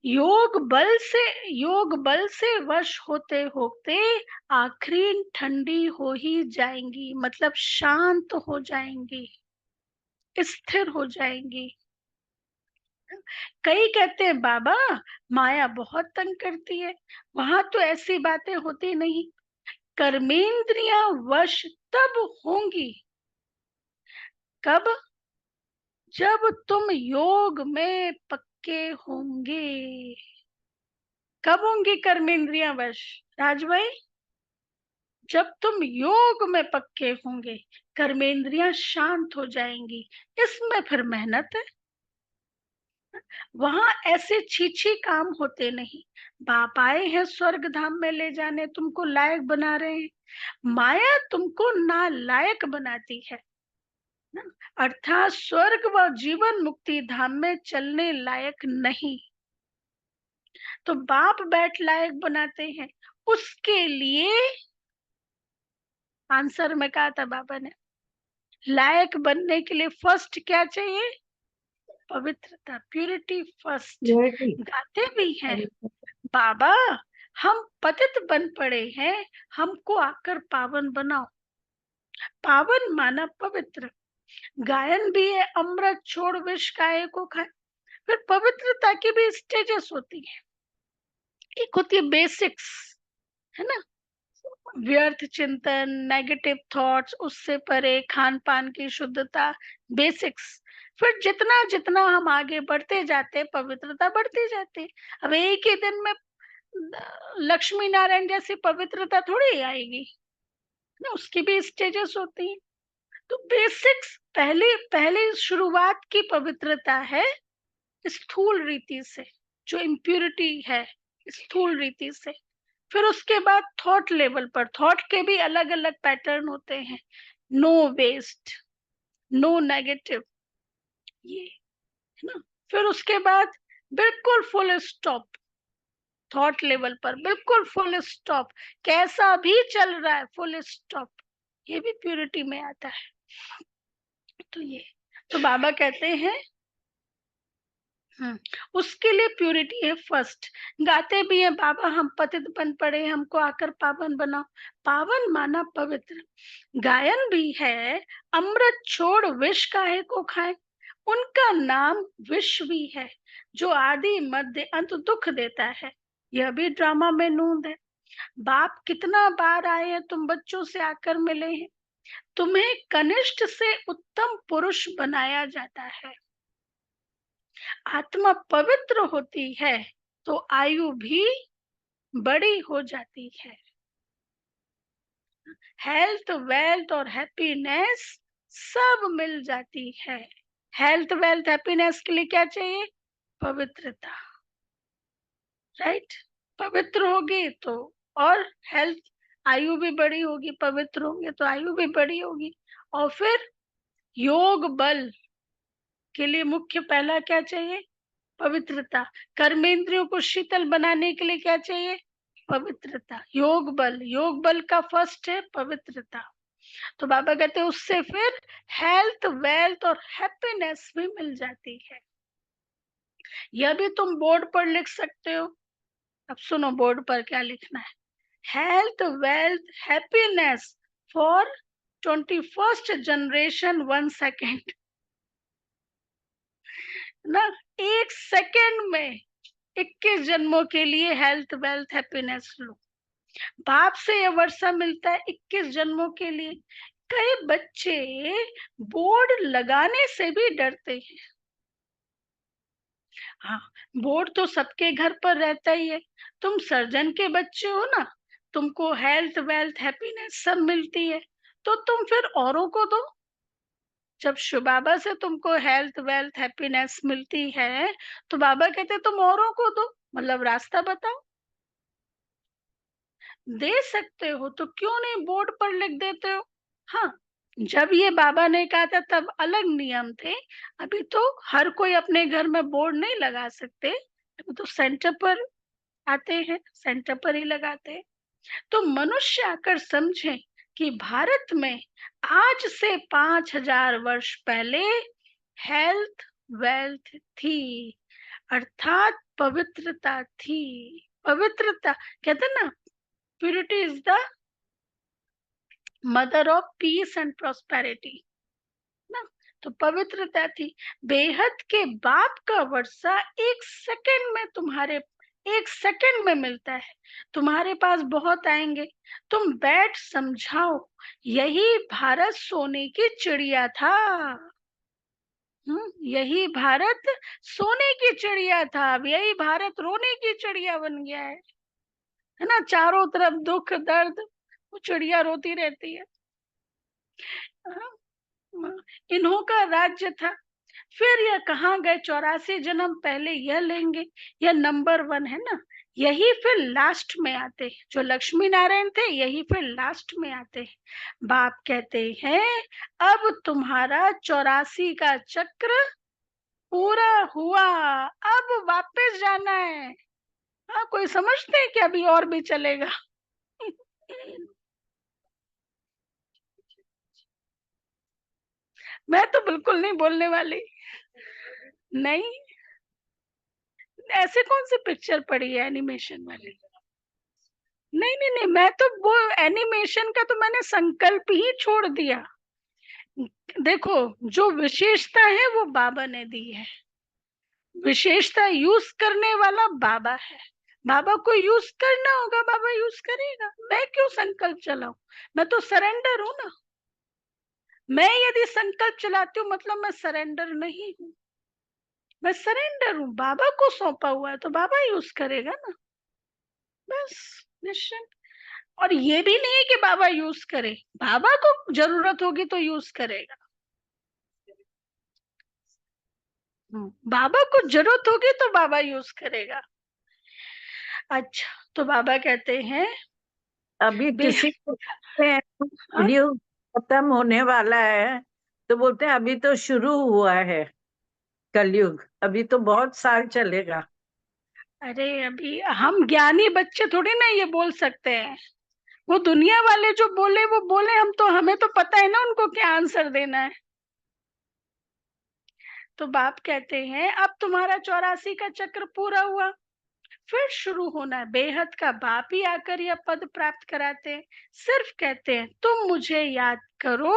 [SPEAKER 1] योग बल से वश होते होते आखिरी ठंडी हो ही जाएंगी, मतलब शांत हो जाएंगी, स्थिर हो जाएंगी। कई कहते हैं बाबा माया बहुत तंग करती है, वहां तो ऐसी बातें होती नहीं। कर्मेंद्रियां वश तब होंगी, कब? जब तुम योग में पक्के होंगे। कब होंगी कर्मेंद्रियां वश राज भाई? जब तुम योग में पक्के होंगे, कर्मेंद्रियां शांत हो जाएंगी। इसमें फिर मेहनत है, वहां ऐसे छीछी काम होते नहीं। बाप आए हैं स्वर्ग धाम में ले जाने, तुमको लायक बना रहे हैं। माया तुमको नालायक बनाती है ना? अर्थात स्वर्ग व जीवन मुक्ति धाम में चलने लायक नहीं। तो बाप बैठ लायक बनाते हैं। उसके लिए आंसर में कहा था बाबा ने, लायक बनने के लिए फर्स्ट क्या चाहिए? पवित्रता, प्यूरिटी फर्स्ट। गाते भी हैं बाबा, हम पतित बन पड़े हैं, हमको आकर पावन बनाओ। पावन माना पवित्र। गायन भी है, अमृत छोड़ विष काहे को खाए। फिर पवित्रता की भी स्टेजेस होती है। एक होती है बेसिक्स, है ना, व्यर्थ चिंतन, नेगेटिव थॉट्स, उससे परे, खान पान की शुद्धता, बेसिक्स। फिर जितना जितना हम आगे बढ़ते जाते, पवित्रता बढ़ती जाती। अब एक ही दिन में लक्ष्मी नारायण जैसी पवित्रता थोड़ी आएगी ना, उसकी भी स्टेजेस होती हैं। तो बेसिक्स, पहले पहले शुरुआत की पवित्रता है स्थूल रीति से, जो इम्प्योरिटी है स्थूल रीति से। फिर उसके बाद थॉट लेवल पर, थॉट के भी अलग अलग पैटर्न होते हैं। नो वेस्ट, नो नेगेटिव, ये है ना। फिर उसके बाद बिल्कुल फुल स्टॉप, थॉट लेवल पर बिल्कुल फुल स्टॉप, कैसा भी चल रहा है फुल स्टॉप। ये भी प्यूरिटी में आता है। तो ये तो बाबा कहते हैं उसके लिए प्यूरिटी है फर्स्ट। गाते भी हैं बाबा, हम पतित बन पड़े, हमको आकर पावन बनाओ। पावन माना पवित्र। गायन भी है, अमृत छोड़ विष काहे को खाए। उनका नाम विष भी है, जो आदि मध्य अंत दुख देता है। यह भी ड्रामा में नूंद है। बाप कितना बार आए हैं, तुम बच्चों से आकर मिले हैं। तुम्हें कनिष्ठ से उत्तम पुरुष बनाया जाता है। आत्मा पवित्र होती है तो आयु भी बड़ी हो जाती है। हेल्थ, वेल्थ और हैप्पीनेस सब मिल जाती है। हेल्थ, वेल्थ, हैप्पीनेस के लिए क्या चाहिए? पवित्रता, राइट? पवित्र होगी तो, और हेल्थ, आयु भी बड़ी होगी, पवित्र होंगे तो आयु भी बड़ी होगी। और फिर योग बल के लिए मुख्य पहला क्या चाहिए? पवित्रता। कर्मेंद्रियों को शीतल बनाने के लिए क्या चाहिए? पवित्रता। योग बल का फर्स्ट है पवित्रता। तो बाबा कहते हैं उससे फिर हेल्थ, वेल्थ और हैप्पीनेस भी मिल जाती है। यह भी तुम बोर्ड पर लिख सकते हो। अब सुनो बोर्ड पर क्या लिखना है। Health, wealth, happiness for 21st generation 1 second. ना, 1 सेकेंड में 21 जन्मों के लिए हेल्थ, वेल्थ, हैप्पीनेस लो। बाप से यह वर्षा मिलता है 21 जन्मों के लिए। कई बच्चे बोर्ड लगाने से भी डरते हैं। हाँ, बोर्ड तो सबके घर पर रहता ही है। तुम सर्जन के बच्चे हो ना, तुमको हेल्थ, वेल्थ, हैप्पीनेस सब मिलती है, तो तुम फिर औरों को दो। जब शिव बाबा से तुमको हेल्थ, वेल्थ, हैप्पीनेस मिलती है, तो बाबा कहते तुम औरों को दो, मतलब रास्ता बताओ। दे सकते हो तो क्यों नहीं बोर्ड पर लिख देते हो? हाँ, जब ये बाबा ने कहा था तब अलग नियम थे। अभी तो हर कोई अपने घर में बोर्ड नहीं लगा सकते, अभी तो सेंटर पर आते हैं, सेंटर पर ही लगाते हैं। तो मनुष्य आकर समझे कि भारत में आज से 5000 वर्ष पहले हेल्थ, वेल्थ थी, अर्थात पवित्रता थी। पवित्रता कहते ना, purity is the mother of peace and prosperity ना। तो पवित्रता थी। बेहद के बाप का वर्षा 1 सेकंड में तुम्हारे, 1 सेकंड में मिलता है। तुम्हारे पास बहुत आएंगे, तुम बैठ समझाओ। यही भारत सोने की चिड़िया था। यही भारत सोने की चिड़िया था, अब यही भारत रोने की चिड़िया बन गया है ना। चारों तरफ दुख दर्द, वो चिड़िया रोती रहती है। इन्हों का राज्य था। फिर यह कहाँ गए? 84 जन्म पहले यह लेंगे, यह नंबर 1 है ना। यही फिर लास्ट में आते हैं, जो लक्ष्मी नारायण थे यही फिर लास्ट में आते हैं। बाप कहते हैं अब तुम्हारा 84 का चक्र पूरा हुआ, अब वापस जाना है। हाँ, कोई समझते हैं कि अभी और भी चलेगा? मैं तो बिल्कुल नहीं बोलने वाली। नहीं, ऐसे कौन सी पिक्चर पड़ी है एनिमेशन वाली? नहीं नहीं नहीं, मैं तो वो एनिमेशन का तो मैंने संकल्प ही छोड़ दिया। देखो, जो विशेषता है वो बाबा ने दी है। विशेषता यूज करने वाला बाबा है। बाबा को यूज करना होगा, बाबा यूज करेगा। मैं क्यों संकल्प चलाऊं? मैं तो सरेंडर हूं ना। मैं यदि संकल्प चलाती हूँ मतलब मैं सरेंडर नहीं हूँ। मैं सरेंडर हूँ, बाबा को सौंपा हुआ है तो बाबा यूज करेगा ना, बस, निश्चिंत। और ये भी नहीं है कि बाबा यूज करे, बाबा को जरूरत होगी तो यूज करेगा। बाबा को जरूरत होगी तो बाबा यूज करेगा। अच्छा, तो बाबा कहते हैं
[SPEAKER 3] अभी
[SPEAKER 1] बे
[SPEAKER 3] किसी को कहते हैं
[SPEAKER 1] हाँ?
[SPEAKER 3] कलयुग खत्म होने वाला है, तो बोलते हैं अभी तो शुरू हुआ है कलयुग, अभी तो बहुत साल चलेगा।
[SPEAKER 1] अरे अभी हम ज्ञानी बच्चे थोड़ी ना ये बोल सकते हैं। वो दुनिया वाले जो बोले वो बोले, हम तो, हमें तो पता है ना उनको क्या आंसर देना है। तो बाप कहते हैं अब तुम्हारा 84 का चक्र पूरा हुआ, फिर शुरू होना है। बेहद का बाप ही आकर यह पद प्राप्त कराते हैं। सिर्फ कहते हैं तुम मुझे याद करो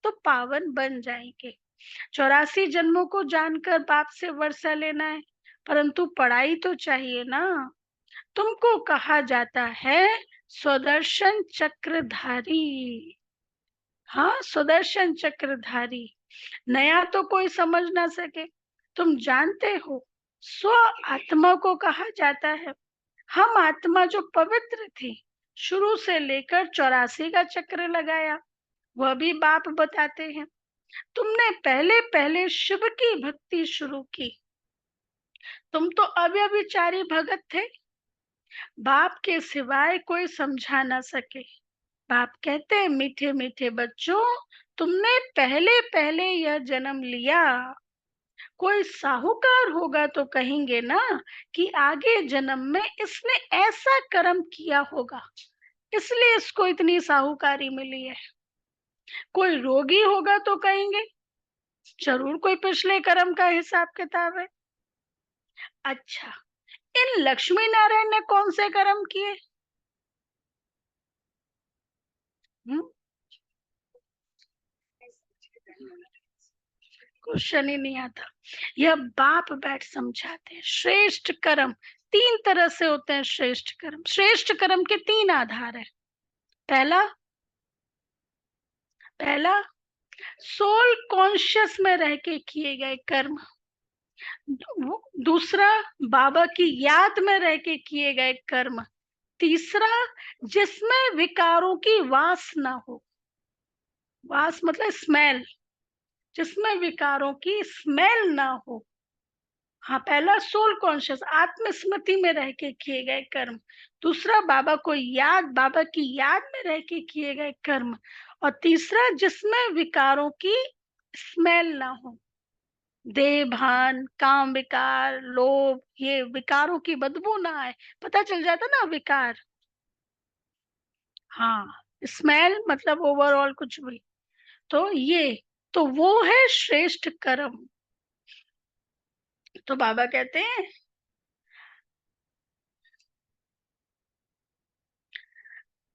[SPEAKER 1] तो पावन बन जाएंगे। 84 जन्मों को जानकर बाप से वर्षा लेना है, परंतु पढ़ाई तो चाहिए ना। तुमको कहा जाता है स्वदर्शन चक्रधारी। हाँ, सुदर्शन चक्रधारी। नया तो कोई समझ ना सके। तुम जानते हो स्व आत्मा को कहा जाता है। हम आत्मा जो पवित्र थी, शुरू से लेकर 84 का चक्र लगाया, वह भी बाप बताते हैं। तुमने पहले पहले शिव की भक्ति शुरू की, तुम तो अव्यभिचारी भगत थे, बाप के सिवाय कोई समझा ना सके। बाप कहते हैं, मीठे मीठे बच्चों, तुमने पहले पहले यह जन्म लिया। कोई साहूकार होगा तो कहेंगे ना कि आगे जन्म में इसने ऐसा कर्म किया होगा, इसलिए इसको इतनी साहूकारी मिली है। कोई रोगी होगा तो कहेंगे जरूर कोई पिछले कर्म का हिसाब किताब है। अच्छा, इन लक्ष्मी नारायण ने कौन से कर्म किए? क्वेश्चन ही नहीं आता। यह बाप बैठ समझाते हैं। श्रेष्ठ कर्म 3 तरह से होते हैं। श्रेष्ठ कर्म, श्रेष्ठ कर्म के 3 आधार है। पहला पहला सोल कॉन्शियस में रह के किए गए कर्म। दूसरा, बाबा की याद में रह के किए गए कर्म। तीसरा, जिसमें विकारों की वास ना हो। वास मतलब स्मेल, जिसमें विकारों की स्मेल ना हो। हाँ, पहला सोल कॉन्शियस, आत्मस्मृति में रह के किए गए कर्म। दूसरा, बाबा को याद, बाबा की याद में रह के किए गए कर्म। और तीसरा, जिसमें विकारों की स्मेल ना हो। देह भान, काम विकार, लोभ, ये विकारों की बदबू ना आए। पता चल जाता ना विकार। हाँ, स्मेल मतलब ओवरऑल कुछ भी। तो ये तो वो है श्रेष्ठ कर्म। तो बाबा कहते हैं,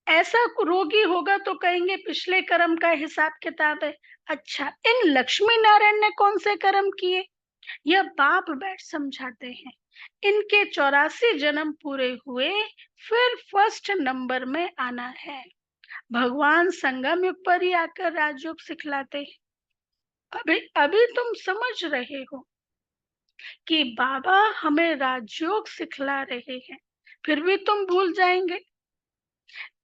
[SPEAKER 1] ऐसा रोगी होगा तो कहेंगे पिछले कर्म का हिसाब किताब है। अच्छा, इन लक्ष्मी नारायण ने कौन से कर्म किए? यह बाप बैठ समझाते हैं। इनके 84 जन्म पूरे हुए, फिर फर्स्ट नंबर में आना है। भगवान संगम युग पर ही आकर राजयोग सिखलाते हैं। अभी अभी तुम समझ रहे हो कि बाबा हमें राजयोग सिखला रहे हैं, फिर भी तुम भूल जाएंगे।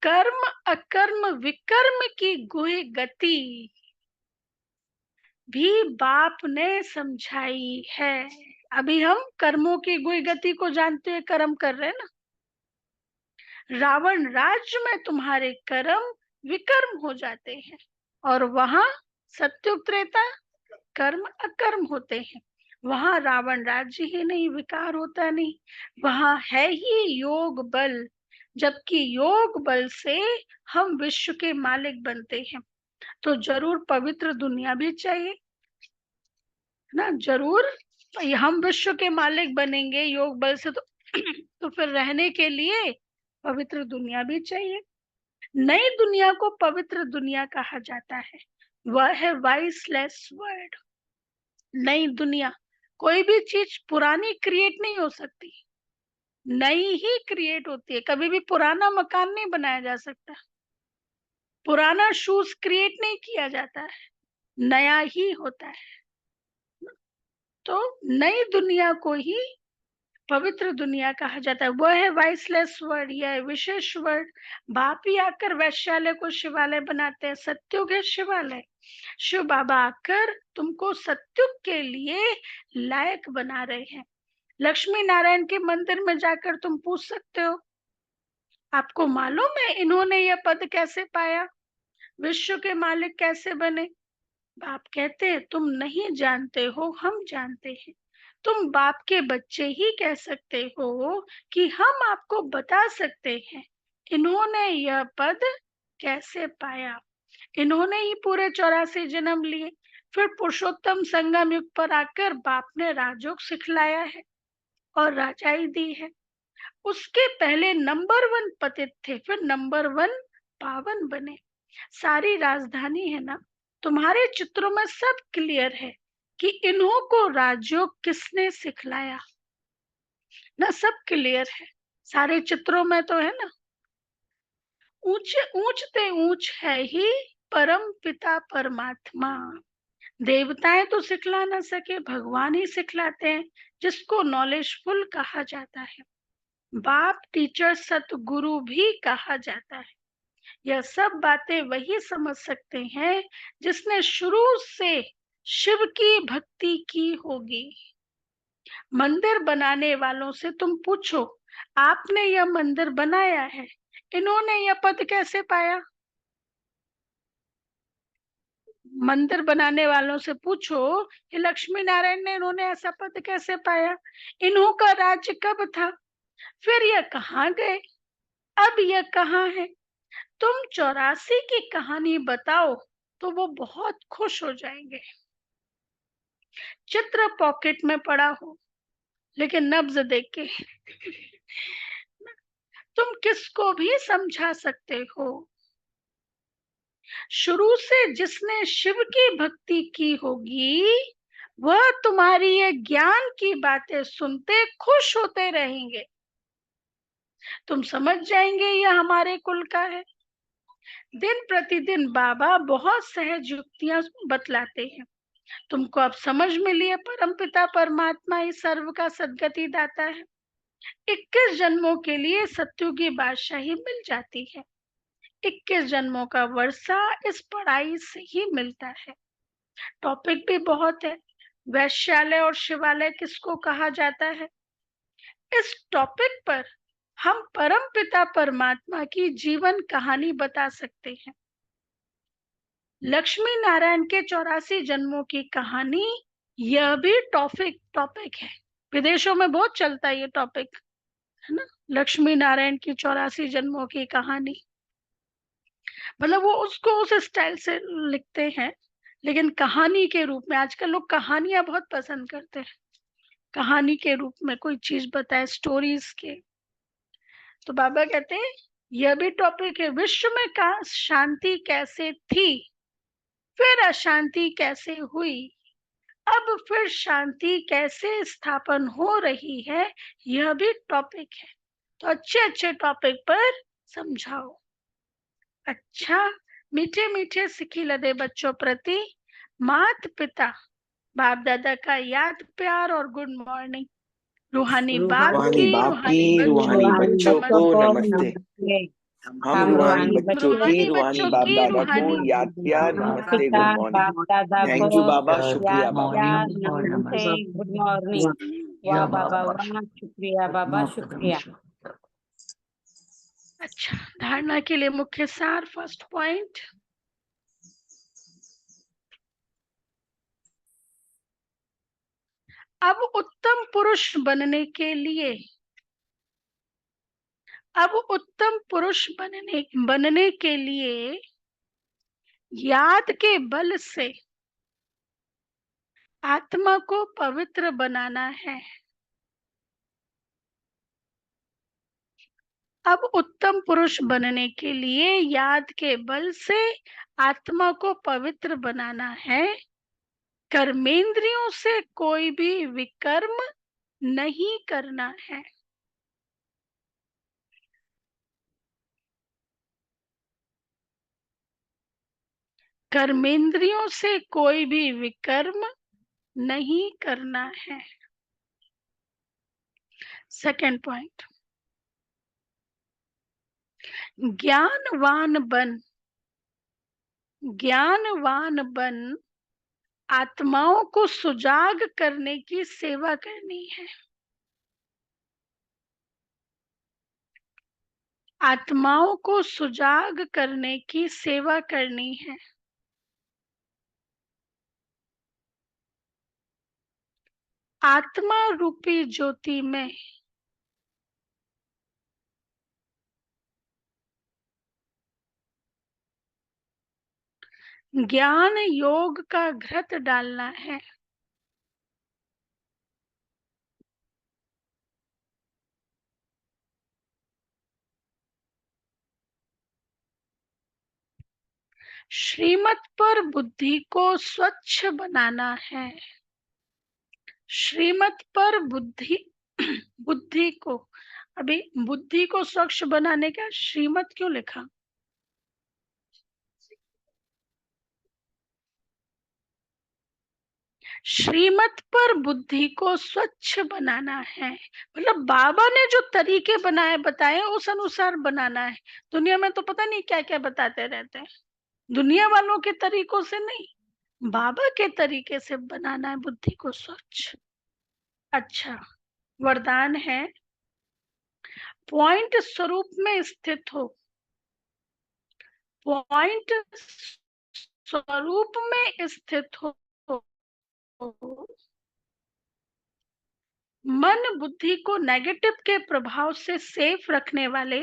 [SPEAKER 1] कर्म अकर्म विकर्म की गुह गति भी बाप ने समझाई है। अभी हम कर्मों की गुह गति को जानते हुए कर्म कर रहे हैं ना। रावण राज्य में तुम्हारे कर्म विकर्म हो जाते हैं, और वहां सत्युग त्रेता कर्म अकर्म होते हैं। वहां रावण राज्य ही नहीं, विकार होता नहीं, वहां है ही योग बल। जबकि योग बल से हम विश्व के मालिक बनते हैं। तो जरूर पवित्र दुनिया भी चाहिए ना, जरूर। हम विश्व के मालिक बनेंगे योग बल से, तो फिर रहने के लिए पवित्र दुनिया भी चाहिए। नई दुनिया को पवित्र दुनिया कहा जाता है। वह है वाइसलेस वर्ल्ड। नई दुनिया, कोई भी चीज पुरानी क्रिएट नहीं हो सकती, नई ही क्रिएट होती है। कभी भी पुराना मकान नहीं बनाया जा सकता, पुराना शूज क्रिएट नहीं किया जाता है, नया ही होता है। तो नई दुनिया को ही पवित्र दुनिया कहा जाता है। वह है वाइसलेस वर्ड, यह विशेष वर्ड। बाप ही आकर वैश्यालय को शिवालय बनाते हैं। सत्युग है शिवालय। शिव बाबा आकर तुमको सत्युग के लिए लायक बना रहे हैं। लक्ष्मी नारायण के मंदिर में जाकर तुम पूछ सकते हो, आपको मालूम है इन्होंने यह पद कैसे पाया, विश्व के मालिक कैसे बने? बाप कहते हैं, तुम नहीं जानते हो, हम जानते हैं। तुम बाप के बच्चे ही कह सकते हो कि हम आपको बता सकते हैं इन्होंने यह पद कैसे पाया। इन्होंने ही पूरे 84 जन्म लिए। फिर पुरुषोत्तम संगम युग पर आकर बाप ने राजयोग सिखलाया है और राजाई दी है। उसके पहले नंबर 1 पतित थे, फिर नंबर 1 पावन बने। सारी राजधानी है ना, तुम्हारे चित्रों में सब क्लियर है कि इन्हों को राजयोग किसने सिखलाया ना, सब क्लियर है सारे चित्रों में तो है ना। ऊंचे ऊंचते ऊंच है ही परम पिता परमात्मा। देवताएं तो सिखला ना सके, भगवान ही सिखलाते हैं, जिसको नॉलेजफुल कहा जाता है। बाप, टीचर, सतगुरु भी कहा जाता है। यह सब बातें वही समझ सकते हैं जिसने शुरू से शिव की भक्ति की होगी। मंदिर बनाने वालों से तुम पूछो, आपने यह मंदिर बनाया है, इन्होंने यह पद कैसे पाया? मंदिर बनाने वालों से पूछो कि लक्ष्मी नारायण ने इन्होंने ऐसा पद कैसे पाया? इन्हों का राज्य कब था? फिर यह कहाँ गए? अब यह कहाँ है? तुम 84 की कहानी बताओ तो वो बहुत खुश हो जाएंगे। चित्र पॉकेट में पड़ा हो लेकिन नब्ज देख के तुम किसको भी समझा सकते हो। शुरू से जिसने शिव की भक्ति की होगी वह तुम्हारी ये ज्ञान की बातें सुनते खुश होते रहेंगे। तुम समझ जाएंगे यह हमारे कुल का है। दिन प्रतिदिन बाबा बहुत सहज युक्तियां बतलाते हैं। तुमको अब समझ मिली है परमपिता परमात्मा ही सर्व का सद्गति दाता है। 21 जन्मों के लिए सत्युगी बादशाही मिल जाती है। 21 जन्मों का वर्षा इस पढ़ाई से ही मिलता है। टॉपिक भी बहुत है। वैश्यालय और शिवालय किसको कहा जाता है? इस टॉपिक पर हम परम पिता परमात्मा की जीवन कहानी बता सकते हैं। लक्ष्मी नारायण के 84 जन्मों की कहानी, यह भी टॉपिक है। विदेशों में बहुत चलता है ये टॉपिक, है ना? लक्ष्मी नारायण की 84 जन्मों की कहानी, मतलब वो उसको उस स्टाइल से लिखते हैं, लेकिन कहानी के रूप में। आजकल लोग कहानियां बहुत पसंद करते हैं, कहानी के रूप में कोई चीज बताए, स्टोरीज के। तो बाबा कहते हैं यह भी टॉपिक है। विश्व में का शांति कैसे थी, फिर अशांति कैसे हुई, अब फिर शांति कैसे स्थापन हो रही है, यह भी टॉपिक है। तो अच्छे अच्छे टॉपिक पर समझाओ। अच्छा, मीठे मीठे सिखी लदे बच्चों प्रति मात पिता बाप दादा का याद, प्यार और गुड मॉर्निंग। रूहानी बाप
[SPEAKER 4] रूहानी
[SPEAKER 1] की,
[SPEAKER 4] बाप की
[SPEAKER 1] रूहानी
[SPEAKER 4] रूहानी
[SPEAKER 1] बच्चों
[SPEAKER 4] बच्चों
[SPEAKER 1] को
[SPEAKER 4] को
[SPEAKER 1] नमस्ते।
[SPEAKER 4] नमस्ते।
[SPEAKER 1] हम
[SPEAKER 4] हम रूहानी बच्चों की
[SPEAKER 1] रूहानी
[SPEAKER 4] बाप
[SPEAKER 1] की,
[SPEAKER 4] दादा को
[SPEAKER 1] रूहानी
[SPEAKER 4] याद किया, नमस्ते,
[SPEAKER 2] पिता
[SPEAKER 4] गुड मॉर्निंग।
[SPEAKER 2] बाप दादा को
[SPEAKER 4] थैंक यू बाबा, शुक्रिया
[SPEAKER 2] याद
[SPEAKER 4] बाबा।
[SPEAKER 2] किया, नमस्ते, गुड मॉर्निंग। वाह बाबा वाह, शुक्रिया बाबा, शुक्रिया।
[SPEAKER 1] अच्छा, धारणा के लिए मुख्य सार। फर्स्ट पॉइंट, अब उत्तम पुरुष बनने के लिए, अब उत्तम पुरुष बनने के लिए याद के बल से आत्मा को पवित्र बनाना है। अब उत्तम पुरुष बनने के लिए याद के बल से आत्मा को पवित्र बनाना है। कर्मेंद्रियों से कोई भी विकर्म नहीं करना है। कर्मेंद्रियों से कोई भी विकर्म नहीं करना है। सेकंड पॉइंट, ज्ञानवान बन, ज्ञानवान बन आत्माओं को सुजाग करने की सेवा करनी है। आत्माओं को सुजाग करने की सेवा करनी है। आत्मा रूपी ज्योति में ज्ञान योग का घृत डालना है। श्रीमत पर बुद्धि को स्वच्छ बनाना है। श्रीमत पर बुद्धि बुद्धि को, अभी बुद्धि को स्वच्छ बनाने का श्रीमत क्यों लिखा? श्रीमत पर बुद्धि को स्वच्छ बनाना है, मतलब बाबा ने जो तरीके बनाए बताए उस अनुसार बनाना है। दुनिया में तो पता नहीं क्या क्या बताते रहते हैं, दुनिया वालों के तरीकों से नहीं, बाबा के तरीके से बनाना है बुद्धि को स्वच्छ। अच्छा, वरदान है, पॉइंट स्वरूप में स्थित हो, पॉइंट स्वरूप में स्थित हो, मन बुद्धि को नेगेटिव के प्रभाव से सेफ रखने वाले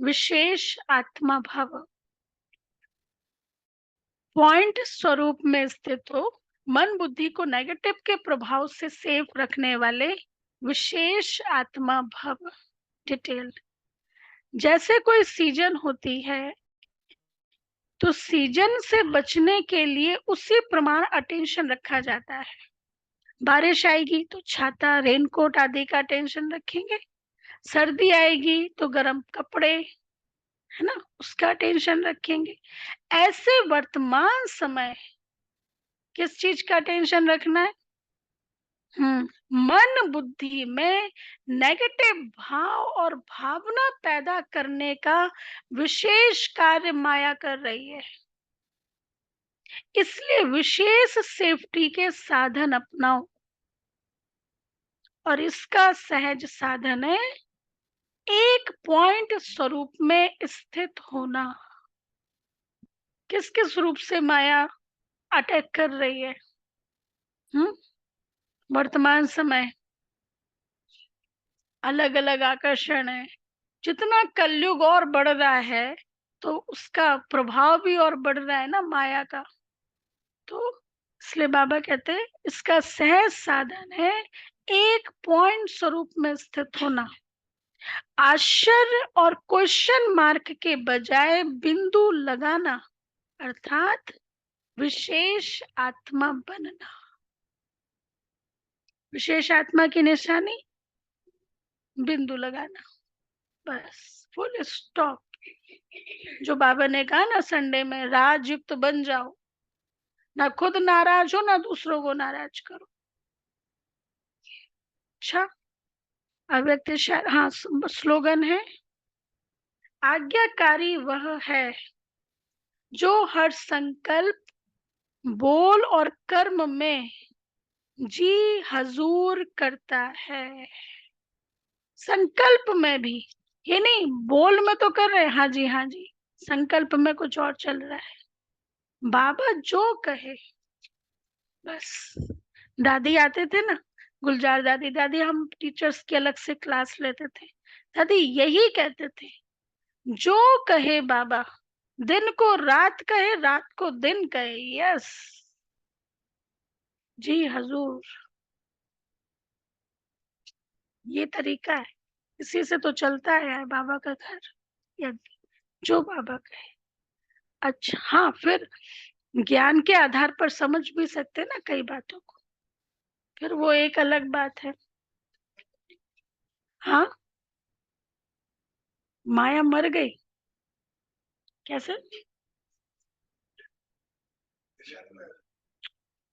[SPEAKER 1] विशेष आत्मा भाव। पॉइंट स्वरूप में स्थित हो, मन बुद्धि को नेगेटिव के प्रभाव से सेफ रखने वाले विशेष आत्मा भाव। डिटेल, जैसे कोई सीजन होती है तो सीजन से बचने के लिए उसी प्रमाण अटेंशन रखा जाता है। बारिश आएगी तो छाता, रेनकोट आदि का अटेंशन रखेंगे, सर्दी आएगी तो गर्म कपड़े, है ना, उसका अटेंशन रखेंगे। ऐसे वर्तमान समय किस चीज का अटेंशन रखना है? मन बुद्धि में नेगेटिव भाव और भावना पैदा करने का विशेष कार्य माया कर रही है, इसलिए विशेष सेफ्टी के साधन अपनाओ। और इसका सहज साधन है एक पॉइंट स्वरूप में स्थित होना। किस किस रूप से माया अटैक कर रही है? वर्तमान समय अलग अलग आकर्षण है, जितना कलयुग और बढ़ रहा है तो उसका प्रभाव भी और बढ़ रहा है ना माया का। तो इसलिए बाबा कहते हैं इसका सहज साधन है एक पॉइंट स्वरूप में स्थित होना। आश्चर्य और क्वेश्चन मार्क के बजाय बिंदु लगाना, अर्थात विशेष आत्मा बनना। विशेष आत्मा की निशानी बिंदु लगाना, बस फुल स्टॉप। जो बाबा ने कहा ना संडे में, राजयुक्त बन जाओ, ना खुद नाराज हो ना दूसरों को नाराज करो। अच्छा, अव्यक्त हाँ स्लोगन है, आज्ञाकारी वह है जो हर संकल्प, बोल और कर्म में जी हजूर करता है। संकल्प में भी, ये नहीं बोल में तो कर रहे हैं हाँ जी हाँ जी, संकल्प में कुछ और चल रहा है। बाबा जो कहे बस। दादी आते थे ना, गुलजार दादी, दादी हम टीचर्स की अलग से क्लास लेते थे, दादी यही कहते थे, जो कहे बाबा, दिन को रात कहे, रात को दिन कहे, यस जी हजूर। ये तरीका है, इसी से तो चलता है बाबा का घर, यदि जो बाबा कहे। अच्छा हाँ, फिर ज्ञान के आधार पर समझ भी सकते ना कई बातों को, फिर वो एक अलग बात है। हाँ, माया मर गई कैसे?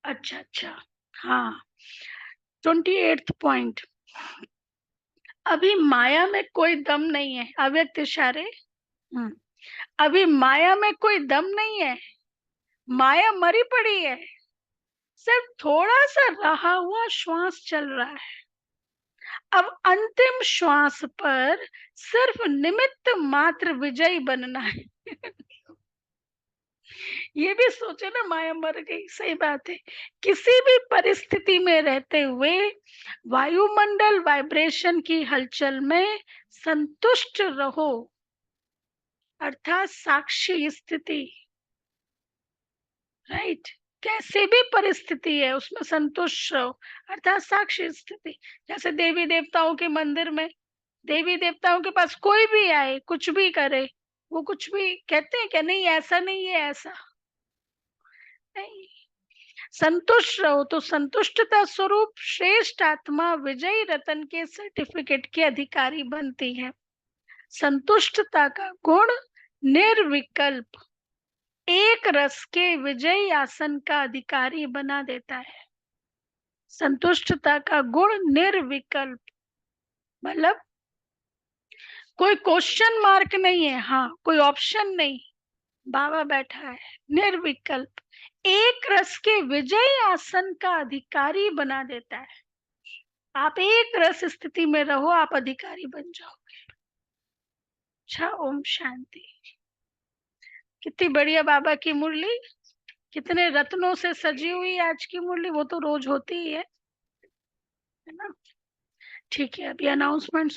[SPEAKER 1] अच्छा अच्छा, हाँ 28th पॉइंट, अभी माया में कोई दम नहीं है। अव्यक्त इशारे, अभी माया में कोई दम नहीं है, माया मरी पड़ी है, सिर्फ थोड़ा सा रहा हुआ श्वास चल रहा है। अब अंतिम श्वास पर सिर्फ निमित्त मात्र विजयी बनना है। ये भी सोचे ना, माया मर गई, सही बात है। किसी भी परिस्थिति में रहते हुए वायुमंडल वाइब्रेशन की हलचल में संतुष्ट रहो, अर्थात साक्षी स्थिति, राइट। कैसे भी परिस्थिति है उसमें संतुष्ट रहो, अर्थात साक्षी स्थिति। जैसे देवी देवताओं के मंदिर में, देवी देवताओं के पास कोई भी आए कुछ भी करे, वो कुछ भी कहते हैं क्या? नहीं ऐसा नहीं है, ऐसा नहीं, संतुष्ट रहो। तो संतुष्टता स्वरूप श्रेष्ठ आत्मा विजयी रतन के सर्टिफिकेट की अधिकारी बनती है। संतुष्टता का गुण निर्विकल्प, एक रस के विजयी आसन का अधिकारी बना देता है। संतुष्टता का गुण निर्विकल्प, मतलब कोई क्वेश्चन मार्क नहीं है, हाँ कोई ऑप्शन नहीं, बाबा बैठा है निर्विकल्प, एक रस के विजयी आसन का अधिकारी बना देता है। आप एक रस स्थिति में रहो, आप अधिकारी बन जाओगे। अच्छा, ओम शांति। कितनी बढ़िया बाबा की मुरली, कितने रत्नों से सजी हुई आज की मुरली, वो तो रोज होती ही है ना। ठीक है, अभी अनाउंसमेंट